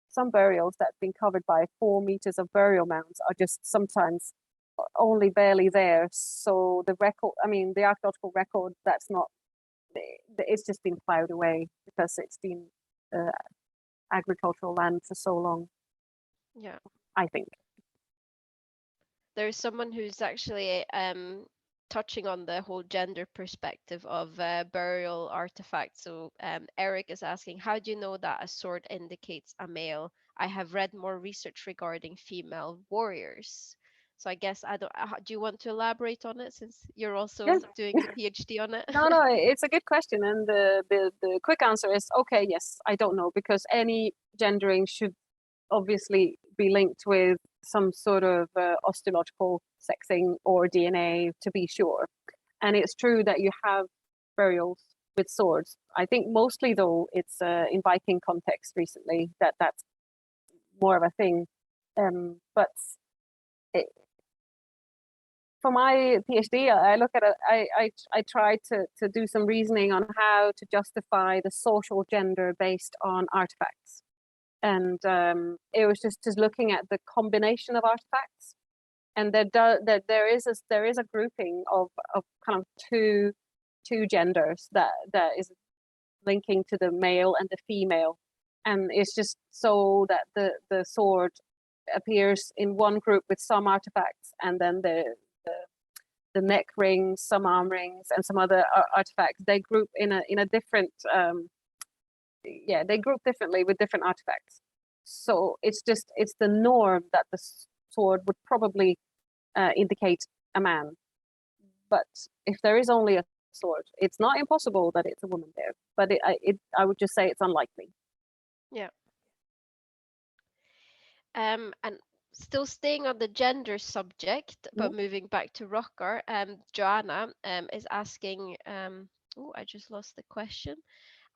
some burials that have been covered by 4 meters of burial mounds are just sometimes only barely there. So the archaeological record, that's not, it's just been plowed away because it's been agricultural land for so long. Yeah, I think there's someone who's actually touching on the whole gender perspective of burial artifacts. So Eric is asking, how do you know that a sword indicates a male? I have read more research regarding female warriors. So I guess I don't. Do you want to elaborate on it, since you're also yeah. doing the PhD on it? No, it's a good question, and the quick answer is okay. Yes, I don't know, because any gendering should obviously be linked with some sort of osteological sexing or DNA to be sure. And it's true that you have burials with swords. I think mostly though it's in Viking context recently that's more of a thing. But it, for my PhD, I look at it. I try to do some reasoning on how to justify the social gender based on artifacts, and it was just looking at the combination of artifacts, and there is a grouping of kind of two genders that is linking to the male and the female, and it's just so that the sword appears in one group with some artifacts, and then the neck rings, some arm rings, and some other artifacts. They group in a different they group differently with different artifacts. So it's the norm that the sword would probably indicate a man. But if there is only a sword, it's not impossible that it's a woman there. But I would just say it's unlikely. Yeah. And still staying on the gender subject, but moving back to rock art, Joanna is asking, Oh, I just lost the question.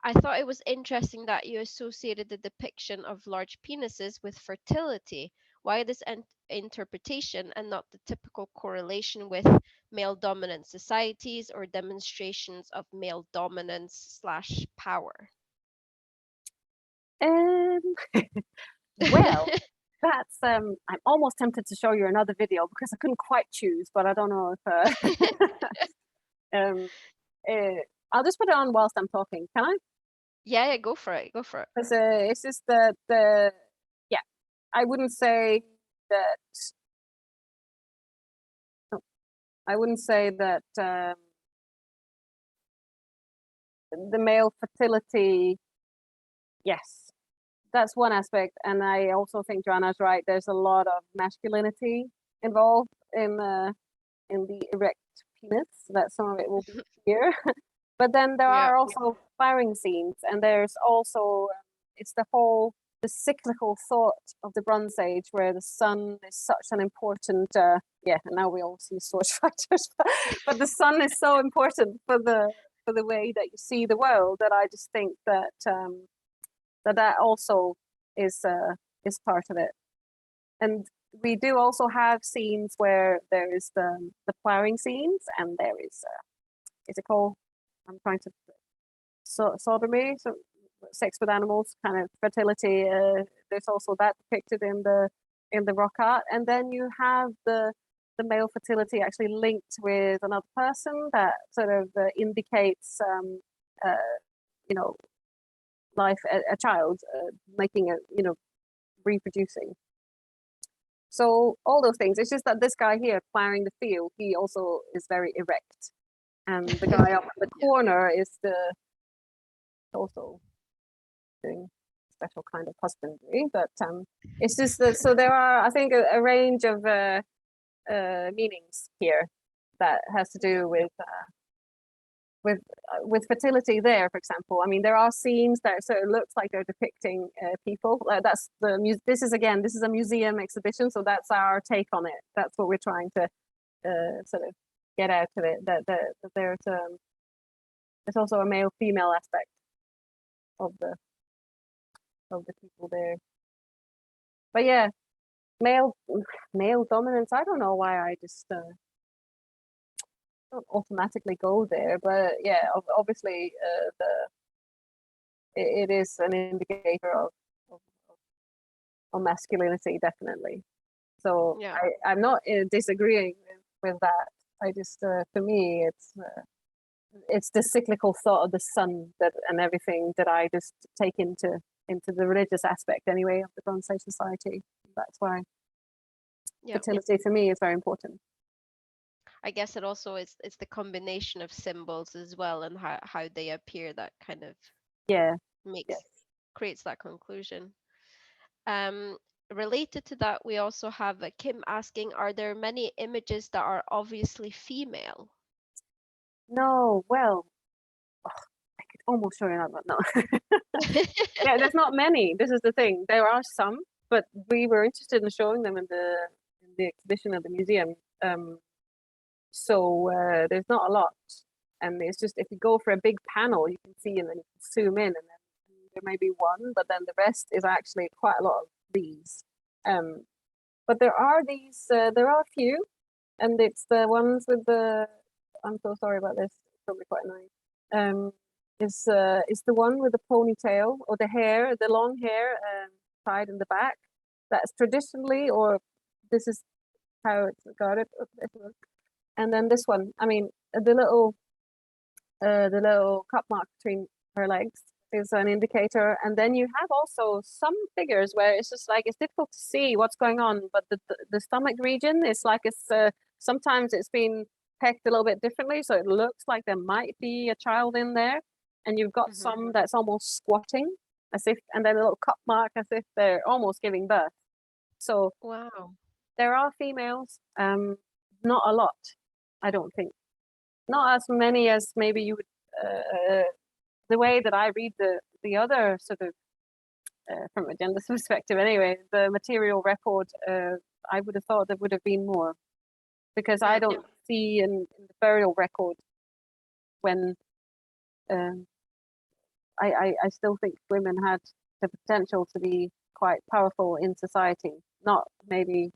I thought it was interesting that you associated the depiction of large penises with fertility. Why this interpretation and not the typical correlation with male dominant societies or demonstrations of male dominance slash power? Um, well, that's I'm almost tempted to show you another video because I couldn't quite choose, but I don't know if um uh, I'll just put it on whilst I'm talking. Can I? Yeah, yeah, go for it. Go for it. Because it's just the yeah, I wouldn't say that. No, I wouldn't say that the male fertility. Yes, that's one aspect, and I also think Joanna's right. There's a lot of masculinity involved in the erect penis. That some of it will be here, but then there Yeah. are also firing scenes, and there's also it's the cyclical thought of the Bronze Age, where the sun is such an important. Yeah, and now we all see sword fighters, but the sun is so important for the way that you see the world. That I just think that that also is part of it. And we do also have scenes where there is the ploughing scenes, and there is it called? I'm trying to sodomy, so sex with animals, kind of fertility. There's also that depicted in the rock art, and then you have the male fertility actually linked with another person that sort of indicates, you know, life, a child, making a, you know, reproducing. So all those things. It's just that this guy here plowing the field, he also is very erect, and the guy up in the corner is also doing special kind of husbandry. But it's just that, so there are, I think, a range of meanings here that has to do with fertility there, for example. I mean, there are scenes that sort of looks like they're depicting people. That's this is a museum exhibition, so that's our take on it. That's what we're trying to sort of get out of it. That there's also a male-female aspect of the people there. But yeah, male dominance. I don't know why I just don't automatically go there, but yeah, obviously it is an indicator of, of masculinity, definitely. So Yeah. I'm not disagreeing with that. I just for me it's the cyclical thought of the sun that and everything that I just take into the religious aspect anyway of the Bronze Age society. That's why Yeah. fertility for me is very important. I guess it also is it's the combination of symbols as well and how they appear that kind of Yeah. makes Yes. creates that conclusion. Um, Related to that, we also have Kim asking, are there many images that are obviously female? No. Well, I could almost show you that, but no. Yeah, there's not many. This is the thing. There are some, but we were interested in showing them in the exhibition at the museum. So there's not a lot, and it's just if you go for a big panel, you can see, and then you can zoom in, and then there may be one, but then the rest is actually quite a lot of these. But there are these. There are a few, and it's the ones with the. I'm so sorry about this. It's probably quite annoying. Is the one with the ponytail or the hair, the long hair tied in the back. That's traditionally, or this is how it's regarded. And then this one, I mean, the little cup mark between her legs is an indicator. And then you have also some figures where it's just like it's difficult to see what's going on, but the stomach region is like it's sometimes it's been pecked a little bit differently, so it looks like there might be a child in there. And you've got some that's almost squatting, as if, and then a little cup mark as if they're almost giving birth. So Wow. there are females, not a lot, I don't think. Not as many as maybe you would. The way that I read the other sort of from a gender perspective, anyway, the material record, I would have thought there would have been more, because I don't see in the burial record when um, I still think women had the potential to be quite powerful in society. Not maybe,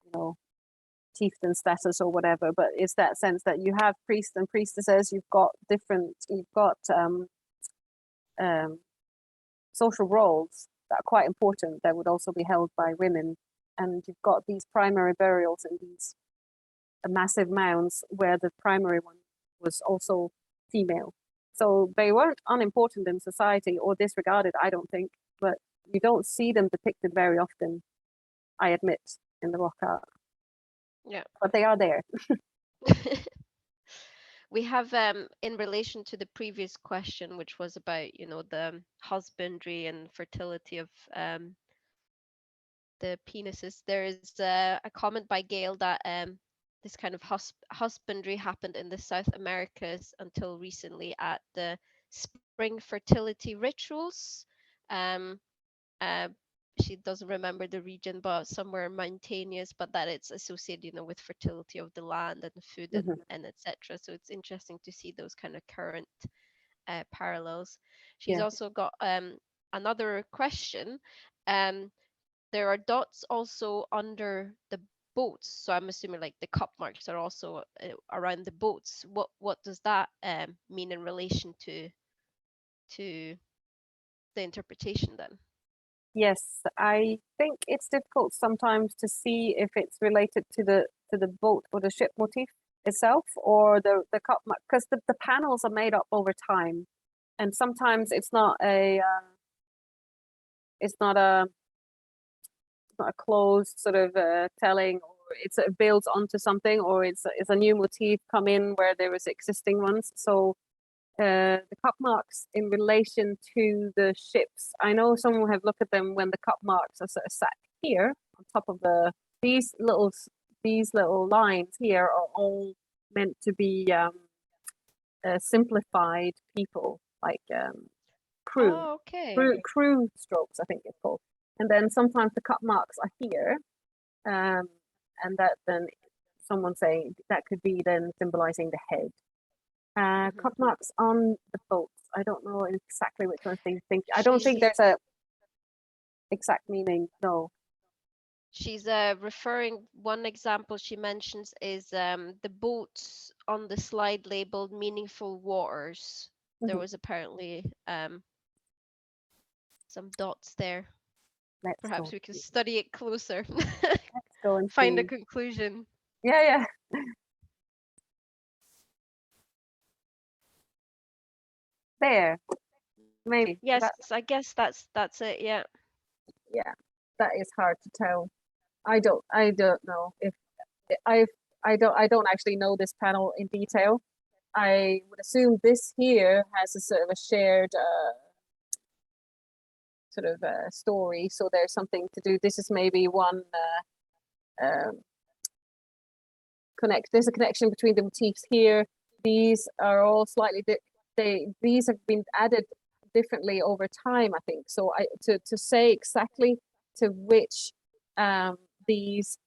you know, chieftain status or whatever, but it's that sense that you have priests and priestesses. You've got um, social roles that are quite important that would also be held by women, and you've got these primary burials in these massive mounds where the primary one was also female. So they weren't unimportant in society or disregarded, I don't think, but you don't see them depicted very often, I admit, in the rock art. Yeah. But they are there. We have in relation to the previous question, which was about, you know, the husbandry and fertility of the penises, there is a comment by Gail that this kind of husbandry happened in the South Americas until recently at the spring fertility rituals. Um, uh, she doesn't remember the region, but somewhere mountainous, but that it's associated, you know, with fertility of the land and food and etc. So it's interesting to see those kind of current parallels. She's Yeah. also got another question. Um, there are dots also under the boats, so I'm assuming like the cup marks are also around the boats. What does that mean in relation to the interpretation then? Yes, I think it's difficult sometimes to see if it's related to the boat or the ship motif itself, or the cup mark, because the panels are made up over time, and sometimes it's not a closed sort of telling, or it builds onto something, or it's a new motif come in where there is existing ones. So the cup marks in relation to the ships, I know some have looked at them when the cup marks are sort of sat here on top of these little lines here are all meant to be simplified people, like crew, Oh, okay. crew strokes, I think it's called. And then sometimes the cup marks are here, and that then someone saying that could be then symbolizing the head. Hmm. Cup marks on the boats. I don't know exactly which ones they think. I don't think She's there's a exact meaning. No. she's referring, one example she mentions is the boats on the slide labeled meaningful waters. There Mhm. was apparently some dots there. Let's Perhaps go. we can study it closer, Let's go and find a see. conclusion. Yeah, yeah. There, maybe. Yes, That, I guess that's it. Yeah. yeah, that is hard to tell. I don't know if I I don't actually know this panel in detail. I would assume this here has a sort of a shared sort of story. So there's something to do. This is maybe one um, There's a connection between the motifs here. These are all slightly these have been added differently over time, I think. So to say exactly to which these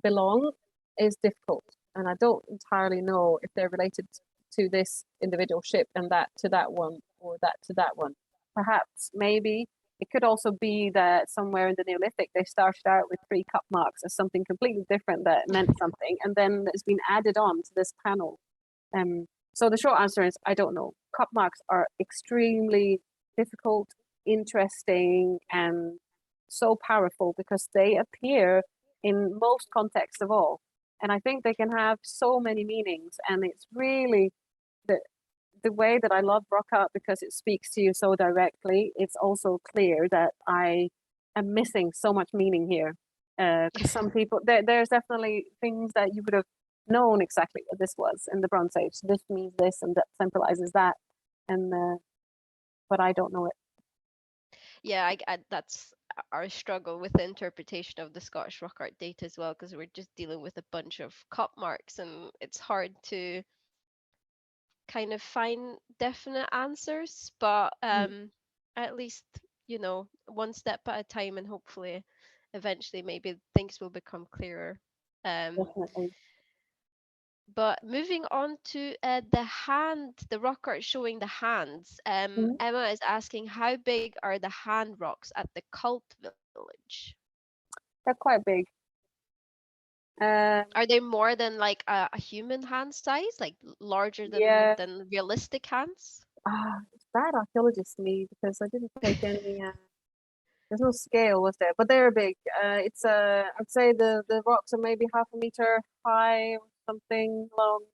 belong is difficult, and I don't entirely know if they're related to this individual ship and that to that one, or that to that one. Perhaps, maybe it could also be that somewhere in the Neolithic they started out with 3 cup marks as something completely different that meant something, and then it's been added on to this panel. So the short answer is I don't know. Cup marks are extremely difficult, interesting, and so powerful because they appear in most contexts of all. And I think they can have so many meanings. And it's really the way that I love rock art, because it speaks to you so directly. It's also clear that I am missing so much meaning here. Because some people, there's definitely things that you would have known exactly what this was in the Bronze Age. This means this, and that symbolizes that. And but I don't know it. Yeah, that's our struggle with the interpretation of the Scottish rock art data as well, because we're just dealing with a bunch of cup marks, and it's hard to kind of find definite answers. But at least, you know, one step at a time, and hopefully, eventually, maybe things will become clearer. Um, Definitely. But moving on to the rock art showing the hands. Mhm. Emma is asking, how big are the hand rocks at the cult village? They're quite big. Are they more than like a human hand size, like larger Yeah. than realistic hands? It's bad archaeologist me because I didn't take any. There's no scale, was there? But they're big. It's I'd say the rocks are maybe half a meter high or something long.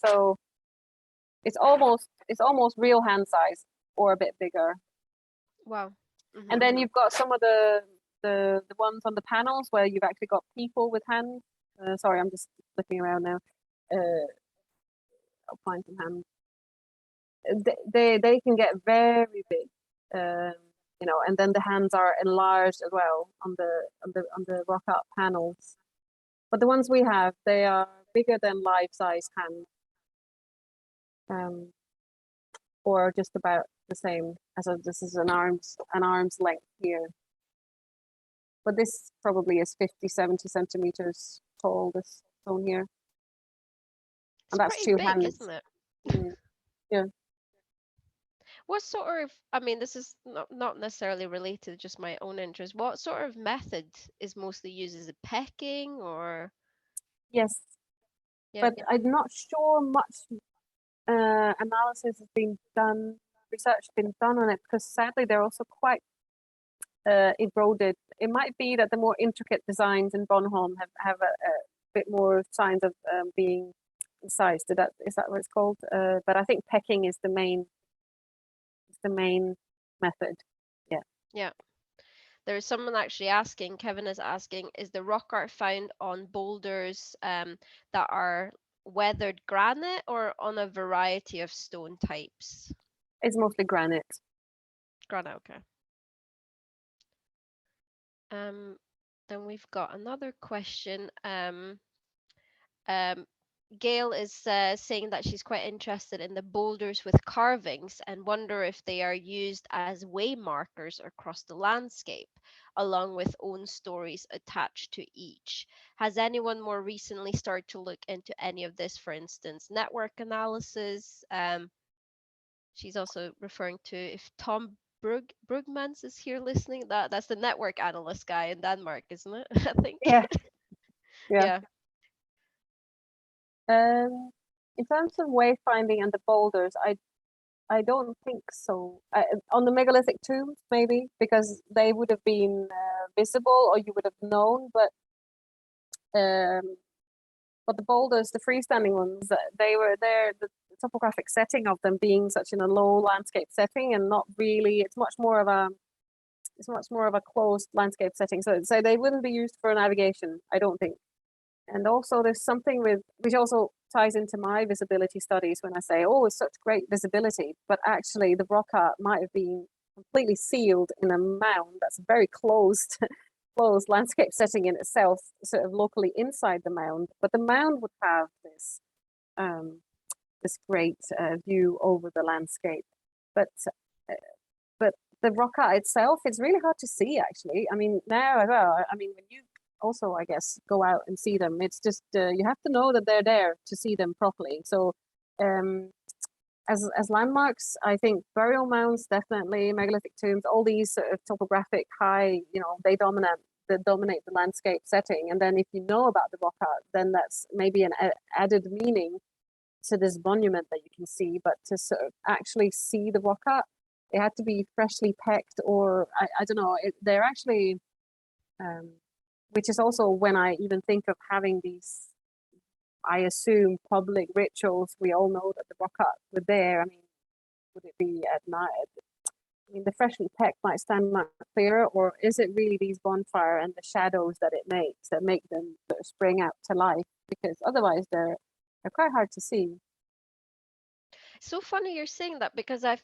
So it's almost real hand size or a bit bigger. Wow. And Hmm. then you've got some of the ones on the panels where you've actually got people with hands. Sorry, I'm just looking around now. Uh, I'll find some hands. They can get very big, um, and then the hands are enlarged as well on the rock art panels. But the ones we have, they are bigger than life size hands, um, or just about the same as this is an arm's length here. But this probably is 50, 70 centimeters tall. This stone here, It's and that's pretty two big, hands. isn't it? Mm, yeah. What sort of, I mean, this is not necessarily related, just my own interest. What sort of method is mostly used? Is it pecking or, Yes, yeah, but I'm not sure much analysis has been done, research has been done on it because sadly they're also quite eroded. It might be that the more intricate designs in Bornholm have a bit more signs of being incised. Is that what it's called? But I think pecking is the main method. Yeah, yeah. There's someone actually asking, Kevin is asking, is the rock art found on boulders that are weathered granite or on a variety of stone types? it's mostly granite. Granite, okay. Um, then we've got another question. Um, Gail is saying that she's quite interested in the boulders with carvings and wonder if they are used as way markers across the landscape, along with own stories attached to each. Has anyone more recently started to look into any of this, for instance, network analysis? She's also referring to if Tom Brugmans is here listening. That's the network analyst guy in Denmark, isn't it? I think. Yeah, yeah. Yeah. In terms of wayfinding and the boulders, I don't think so. On the megalithic tombs, maybe because they would have been visible or you would have known, um, but the boulders, the freestanding ones, they were there. The topographic setting of them being such in a low landscape setting and not really. It's much more of a closed landscape setting. So they wouldn't be used for navigation, I don't think. And also, there's something with which also ties into my visibility studies when I say, oh, it's such great visibility, but actually the rock art might have been completely sealed in a mound that's very closed, closed landscape setting in itself, sort of locally inside the mound. But the mound would have um, this great view over the landscape. But uh, but the rock art itself, it's really hard to see actually. I mean, now as well, I mean, when you also, I guess, go out and see them, it's just you have to know that they're there to see them properly. So um, as landmarks, I think burial mounds, definitely megalithic tombs, all these sort of topographic high, they dominate the landscape setting. And then if you know about the rock art, then that's maybe an added meaning to this monument that you can see. But to sort of actually see the rock art, it had to be freshly pecked, or I don't know. They're actually, um, which is also when I even think of having these, I assume, public rituals. We all know that the rock art were there. I mean, would it be at night? I mean, the freshly pecked might stand much clearer, or is it really these bonfire and the shadows that it makes that make them sort of spring out to life? Because otherwise, they're quite hard to see. So funny you're saying that because I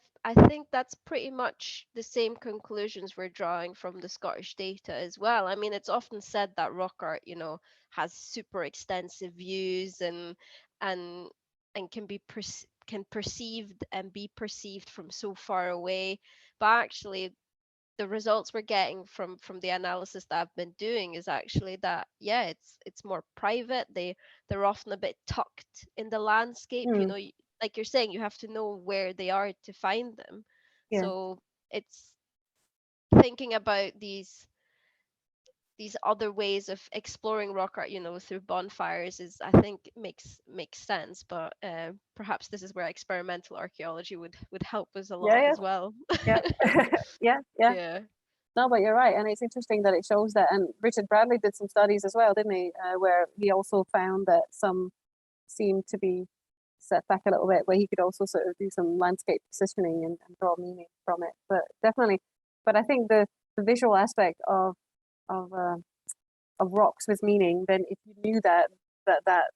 think that's pretty much the same conclusions we're drawing from the Scottish data as well. I mean, it's often said that rock art, has super extensive views and and can be can perceived and be perceived from so far away. But actually, the results we're getting from the analysis that I've been doing is actually that, yeah, it's more private. They're often a bit tucked in the landscape. You Mm, know, like you're saying, you have to know where they are to find them. yeah. So it's thinking about these other ways of exploring rock art, you know, through bonfires is, I think, makes sense. But perhaps this is where experimental archaeology would help us a lot Yeah, as well. yeah, yeah. Yeah, yeah. Yeah. No, but you're right, and it's interesting that it shows that. And Richard Bradley did some studies as well, didn't he? Where he also found that some seemed to be set back a little bit, where he could also sort of do some landscape positioning and draw meaning from it. But definitely, but I think the visual aspect of uh, of rocks with meaning, then if you knew that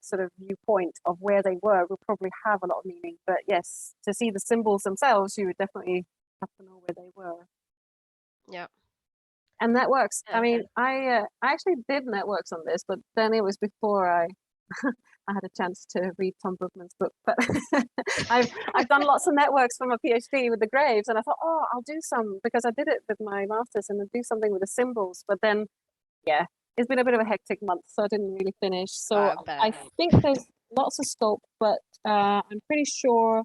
sort of viewpoint of where they were would probably have a lot of meaning. But yes, to see the symbols themselves, you would definitely have to know where they were. Yeah. And networks. I Yeah. mean, I actually did networks on this, but then it was before I I had a chance to read Tom Bookman's book. But I've done lots of networks for my PhD with the graves, and I thought, oh, I'll do some because I did it with my masters and I'll do something with the symbols. But then, yeah, it's been a bit of a hectic month, so I didn't really finish. So I I bet. think there's lots of scope, but I'm pretty sure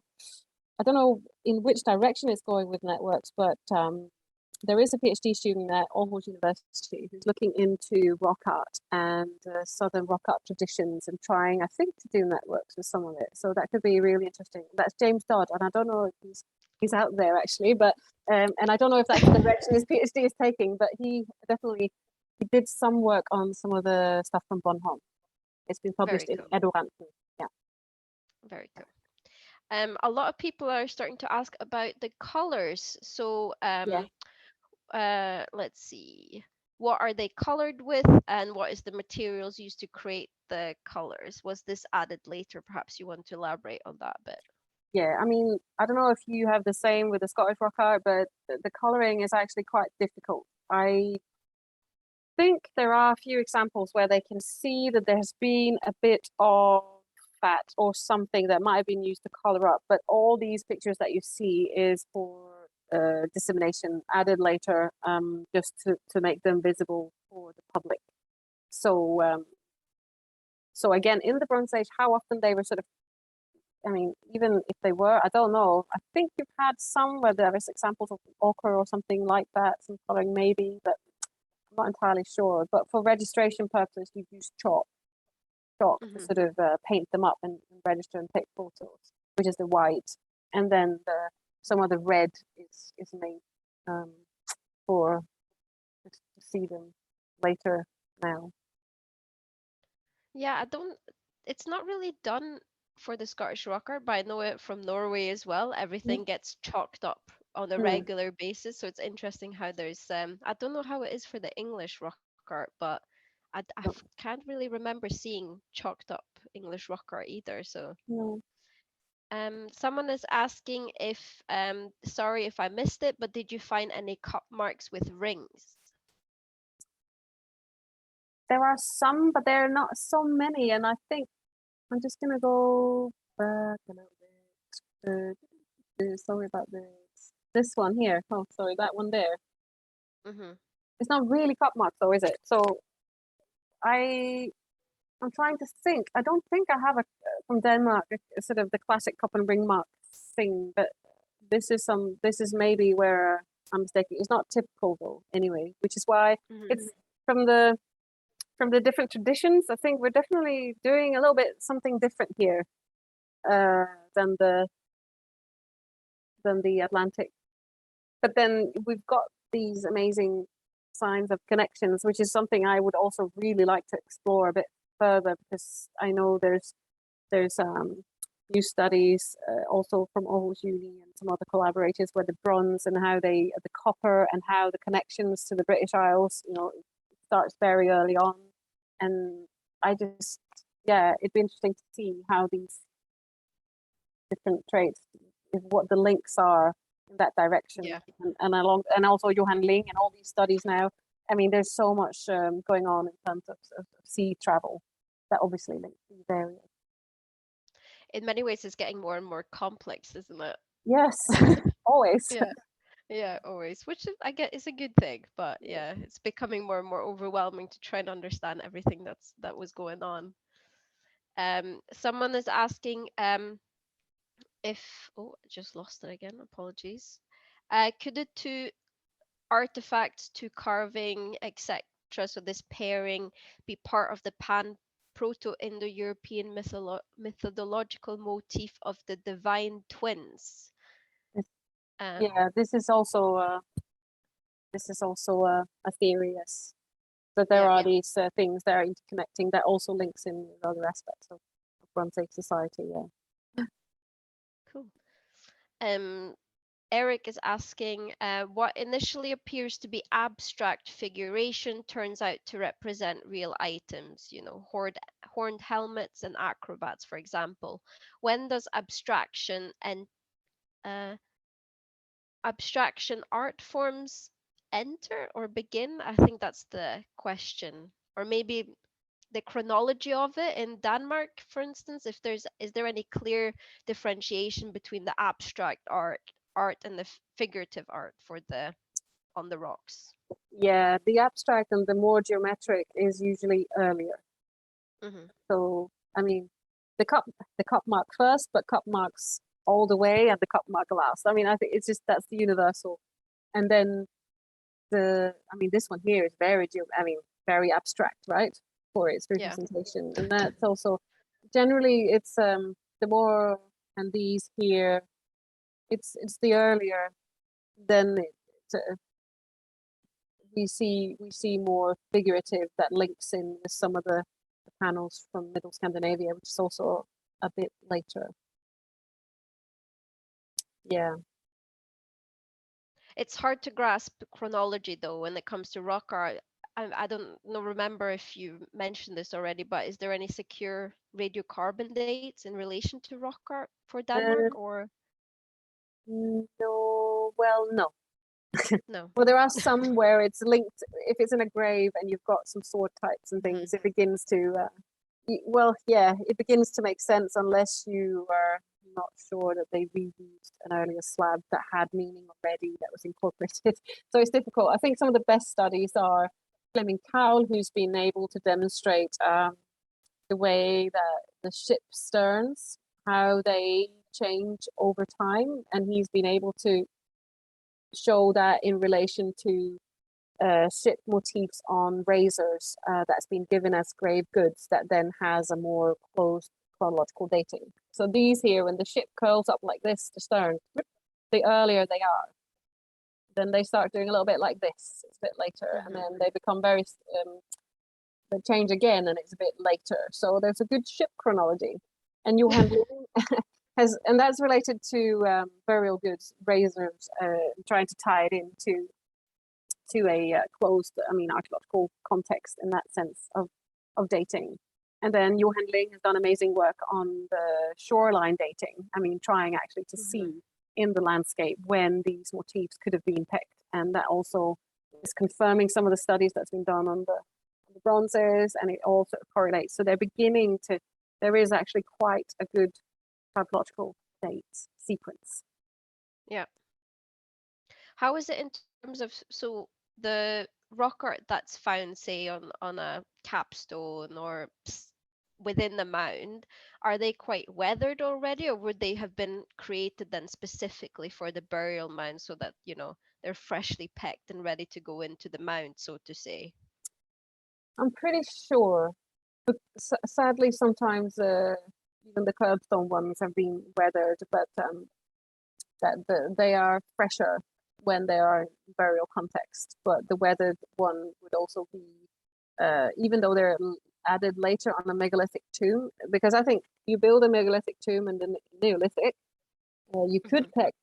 I don't know in which direction it's going with networks, but there is a PhD student at Aarhus University who's looking into rock art and southern rock art traditions and trying, I think, to do networks with some of it. So that could be really interesting. That's James Dodd, and I don't know if he's out there actually, but and I don't know if that's the direction his PhD is taking, but he definitely he did some work on some of the stuff from Bornholm. It's been published Very in cool. Eduranten. Yeah. Very cool. A lot of people are starting to ask about the colors. So Yeah. let's see. What are they colored with, and what is the materials used to create the colors? Was this added later? Perhaps you want to elaborate on that a bit. Yeah, I mean, I don't know if you have the same with the Scottish rock art, but the colouring is actually quite difficult. I think there are a few examples where they can see that there's been a bit of fat or something that might have been used to colour up, but all these pictures that you see is for dissemination added later, just to make them visible for the public. So, so again, in the Bronze Age, how often they were sort of, I mean, even if they were, I don't know. I think you've had some where there is examples of ochre or something like that, some colouring maybe, but I'm not entirely sure. But for registration purposes, you use chalk to Hmm. sort of paint them up and register and take photos, which is the white, and then some of the red is made um, for to see them later now. Yeah, I don't. It's not really done for the Scottish rock art, but I know it from Norway as well. Mm. Everything gets chalked up on a Mm. regular basis, so it's interesting how there's. I don't know how it is for the English rock art, but can't really remember seeing chalked up English rock art either. So, No. someone is asking if, sorry if I missed it, but did you find any cup marks with rings? There are some, but there are not so many, and I think I'm just gonna go back a little bit. Sorry about this. This one here. Oh, sorry, that one there. Mm-hmm. It's not really cup mark though, is it? So I I'm trying to think. I don't think I have a from Denmark sort of the classic cup and ring mark thing, but this is maybe where I'm mistaken. It's not typical though, anyway, which is why Mm-hmm. it's from the different traditions. I think we're definitely doing a little bit something different here uh, than the Atlantic. But then we've got these amazing signs of connections, which is something I would also really like to explore a bit further because I know there's new studies also from Aarhus Uni and some other collaborators where the bronze and how the copper and how the connections to the British Isles, it starts very early on, and I just it'd be interesting to see how these different traits, what the links are in that direction, Yeah. and also Johan Ling and all these studies now. I mean, there's so much going on in terms of sea travel that obviously links these areas. In many ways, it's getting more and more complex, isn't it? Yes, always. Yeah. Yeah, always, which I get is a good thing, but Yeah. yeah, it's becoming more and more overwhelming to try and understand everything that was going on. Someone is asking if I just lost it again. Apologies. Could the two artifacts to carving, etc., so this pairing, be part of the pan Proto-Indo-European methodological motif of the divine twins? It's- Um, yeah, this is also a theory, yes. That there yeah, are these things that are interconnecting that also links in with other aspects of Bronze Age society. Yeah. cool. Um, Eric is asking, what initially appears to be abstract figuration turns out to represent real items, horned helmets and acrobats, for example. When does uh, abstraction art forms enter or begin? I think that's the question. Or maybe the chronology of it in Denmark, for instance, if is there any clear differentiation between the abstract art and the figurative art for the on the rocks? Yeah, the abstract and the more geometric is usually earlier. Hmm. So I mean, the cup mark first, but cup marks all the way, and the cup mark last. I mean, I think it's just that's the universal. And then this one here is very abstract, right, for its Yeah. representation, and that's also generally the more, and these here, it's the earlier. Then we see more figurative that links in with some of the panels from Middle Scandinavia, which is also a bit later. Yeah. It's hard to grasp chronology though when it comes to rock art. I don't know, remember if you mentioned this already, but is there any secure radiocarbon dates in relation to rock art for Denmark Uh, or no, well, no. no? Well, there are some where it's linked. If it's in a grave and you've got some sword types and Hmm. things, it begins to. Well, yeah, it begins to make sense unless you are not sure that they reused an earlier slab that had meaning already that was incorporated. So it's difficult. I think some of the best studies are Fleming Cowell, who's been able to demonstrate the way that the ship sterns, how they change over time, and he's been able to show that in relation to ship motifs on razors that's been given as grave goods that then has a more closed chronological dating. So these here, when the ship curls up like this, the stern, the earlier they are. Then they start doing a little bit like this. It's a bit later, and Hmm. then they become very. They change again, and it's a bit later. So there's a good ship chronology, and Johan has, and that's related to burial goods, razors, trying to tie it into a closed, archaeological context in that sense of dating. And then Johan Ling has done amazing work on the shoreline dating. I mean, trying actually to Hmm. see in the landscape when these motifs could have been picked. And that also is confirming some of the studies that's been done on the bronzes, and it all sort of correlates. So there is actually quite a good typological date sequence. Yeah. How is it in terms of so the rock art that's found, say, on a capstone or within the mound, are they quite weathered already, or would they have been created then specifically for the burial mound so that, they're freshly picked and ready to go into the mound, so to say? I'm pretty sure, but sadly, sometimes even the curbstone ones have been weathered, but they are fresher when they are in burial context. But the weathered one would also be, even though they're added later on a megalithic tomb, because I think you build a megalithic tomb in the Neolithic, you could Hmm. pick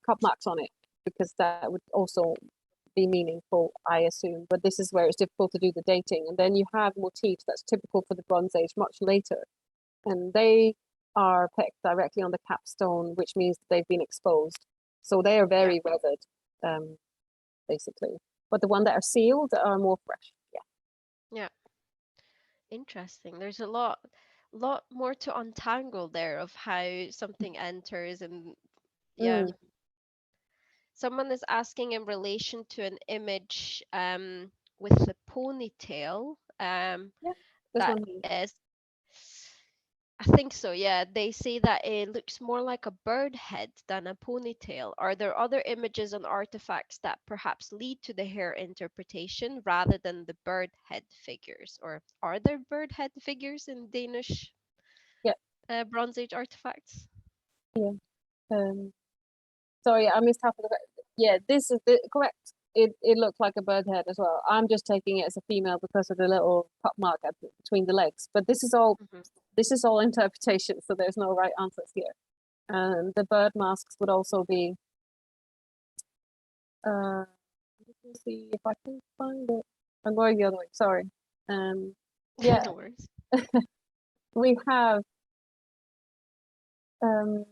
cup marks on it, because that would also be meaningful, I assume. But this is where it's difficult to do the dating. And then you have motifs that's typical for the Bronze Age much later, and they are picked directly on the capstone, which means that they've been exposed. So they are Yeah. very weathered, um, basically. But the ones that are sealed are more fresh. Yeah. Yeah. Interesting. There's a lot more to untangle there of how something enters and yeah. Mm. Someone is asking in relation to an image with the ponytail. Yeah, this That one here. is, I think so, yeah. They say that it looks more like a bird head than a ponytail. Are there other images and artifacts that perhaps lead to the hair interpretation rather than the bird head figures? Or are there bird head figures in Danish Yeah, Bronze Age artifacts? yeah. Sorry, I missed half of the. Yeah, this is the correct. It looked like a bird head as well. I'm just taking it as a female because of the little cut mark between the legs. But Mhm. this is all interpretation, so there's no right answers here. And the bird masks would also be. Let me see if I can find it. I'm going the other way. Sorry. Yeah, No worries. we have. Um,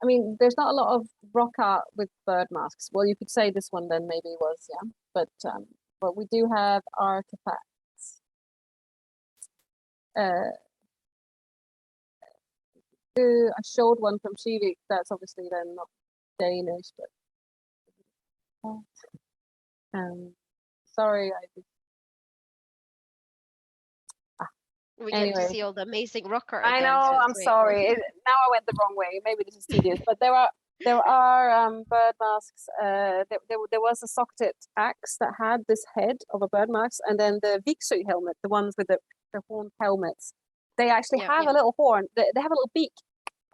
I mean, there's not a lot of rock art with bird masks. Well, you could say this one then maybe was, yeah. But we do have artifacts. Uh, I showed one from Shivik. That's obviously then not Danish, but um, sorry, I did. Ah, We get to anyway, see all the amazing rock art I again, so know. it's I'm great. sorry. Now I went the wrong way. Maybe this is tedious, but there are bird masks. There was a socket axe that had this head of a bird mask, and then the Viksø helmet, the ones with the horned helmets, they actually Yeah, have yeah. a little horn. They have a little beak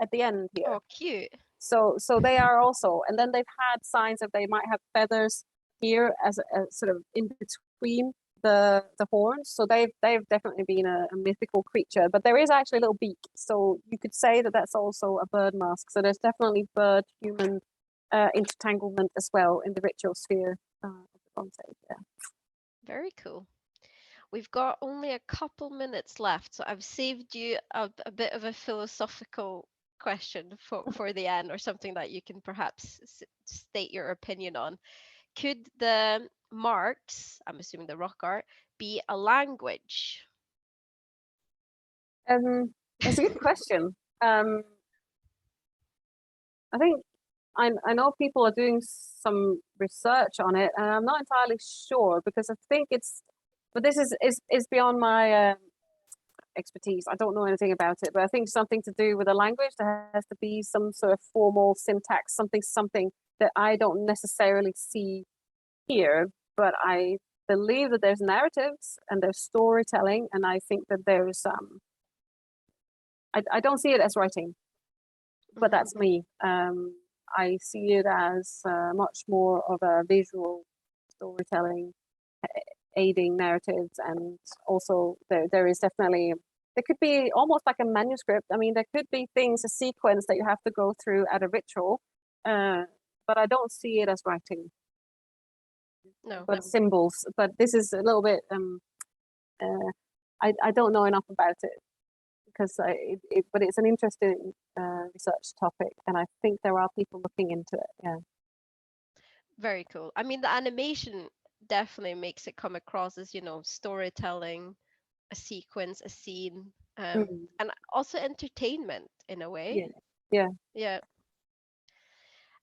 at the end here. Oh, cute. So they are also, and then they've had signs of they might have feathers here as a sort of in between the horns. So they've definitely been a mythical creature, but there is actually a little beak. So you could say that that's also a bird mask. So there's definitely bird human intertanglement as well in the ritual sphere of the Bronze Age. Yeah. Very cool. We've got only a couple minutes left, so I've saved you a bit of a philosophical question for the end, or something that you can perhaps state your opinion on. Could the marks, I'm assuming the rock art, be a language? That's a good question. I think I know people are doing some research on it, and I'm not entirely sure because I think but this is beyond my expertise. I don't know anything about it, but I think something to do with a language. There has to be some sort of formal syntax, something that I don't necessarily see here, but I believe that there's narratives and there's storytelling, and I think that there's I don't see it as writing, but Mhm. that's me. I see it as much more of a visual storytelling, aiding narratives, and also there is definitely there could be almost like a manuscript. I mean, there could be things, a sequence that you have to go through at a ritual, uh, but I don't see it as writing, No. but symbols. But this is a little bit. Uh, I don't know enough about it because but it's an interesting research topic, and I think there are people looking into it. Yeah. Very cool. I mean, the animation definitely makes it come across as, storytelling, a sequence, a scene, Mm. and also entertainment in a way. Yeah. Yeah. Yeah.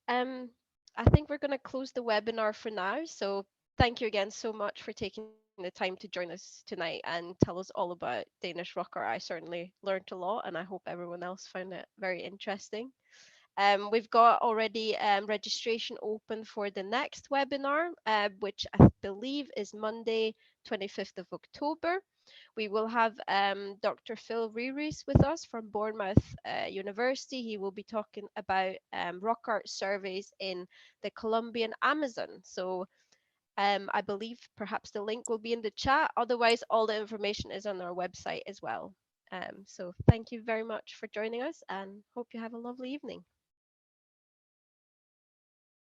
Um, I think we're going to close the webinar for now. So thank you again so much for taking the time to join us tonight and tell us all about Danish rock art. I certainly learned a lot, and I hope everyone else found it very interesting. We've got already registration open for the next webinar, which I believe is Monday, 25th of October. We will have Dr. Phil Rees with us from Bournemouth University. He will be talking about rock art surveys in the Colombian Amazon. So I believe perhaps the link will be in the chat. Otherwise, all the information is on our website as well. So thank you very much for joining us, and hope you have a lovely evening.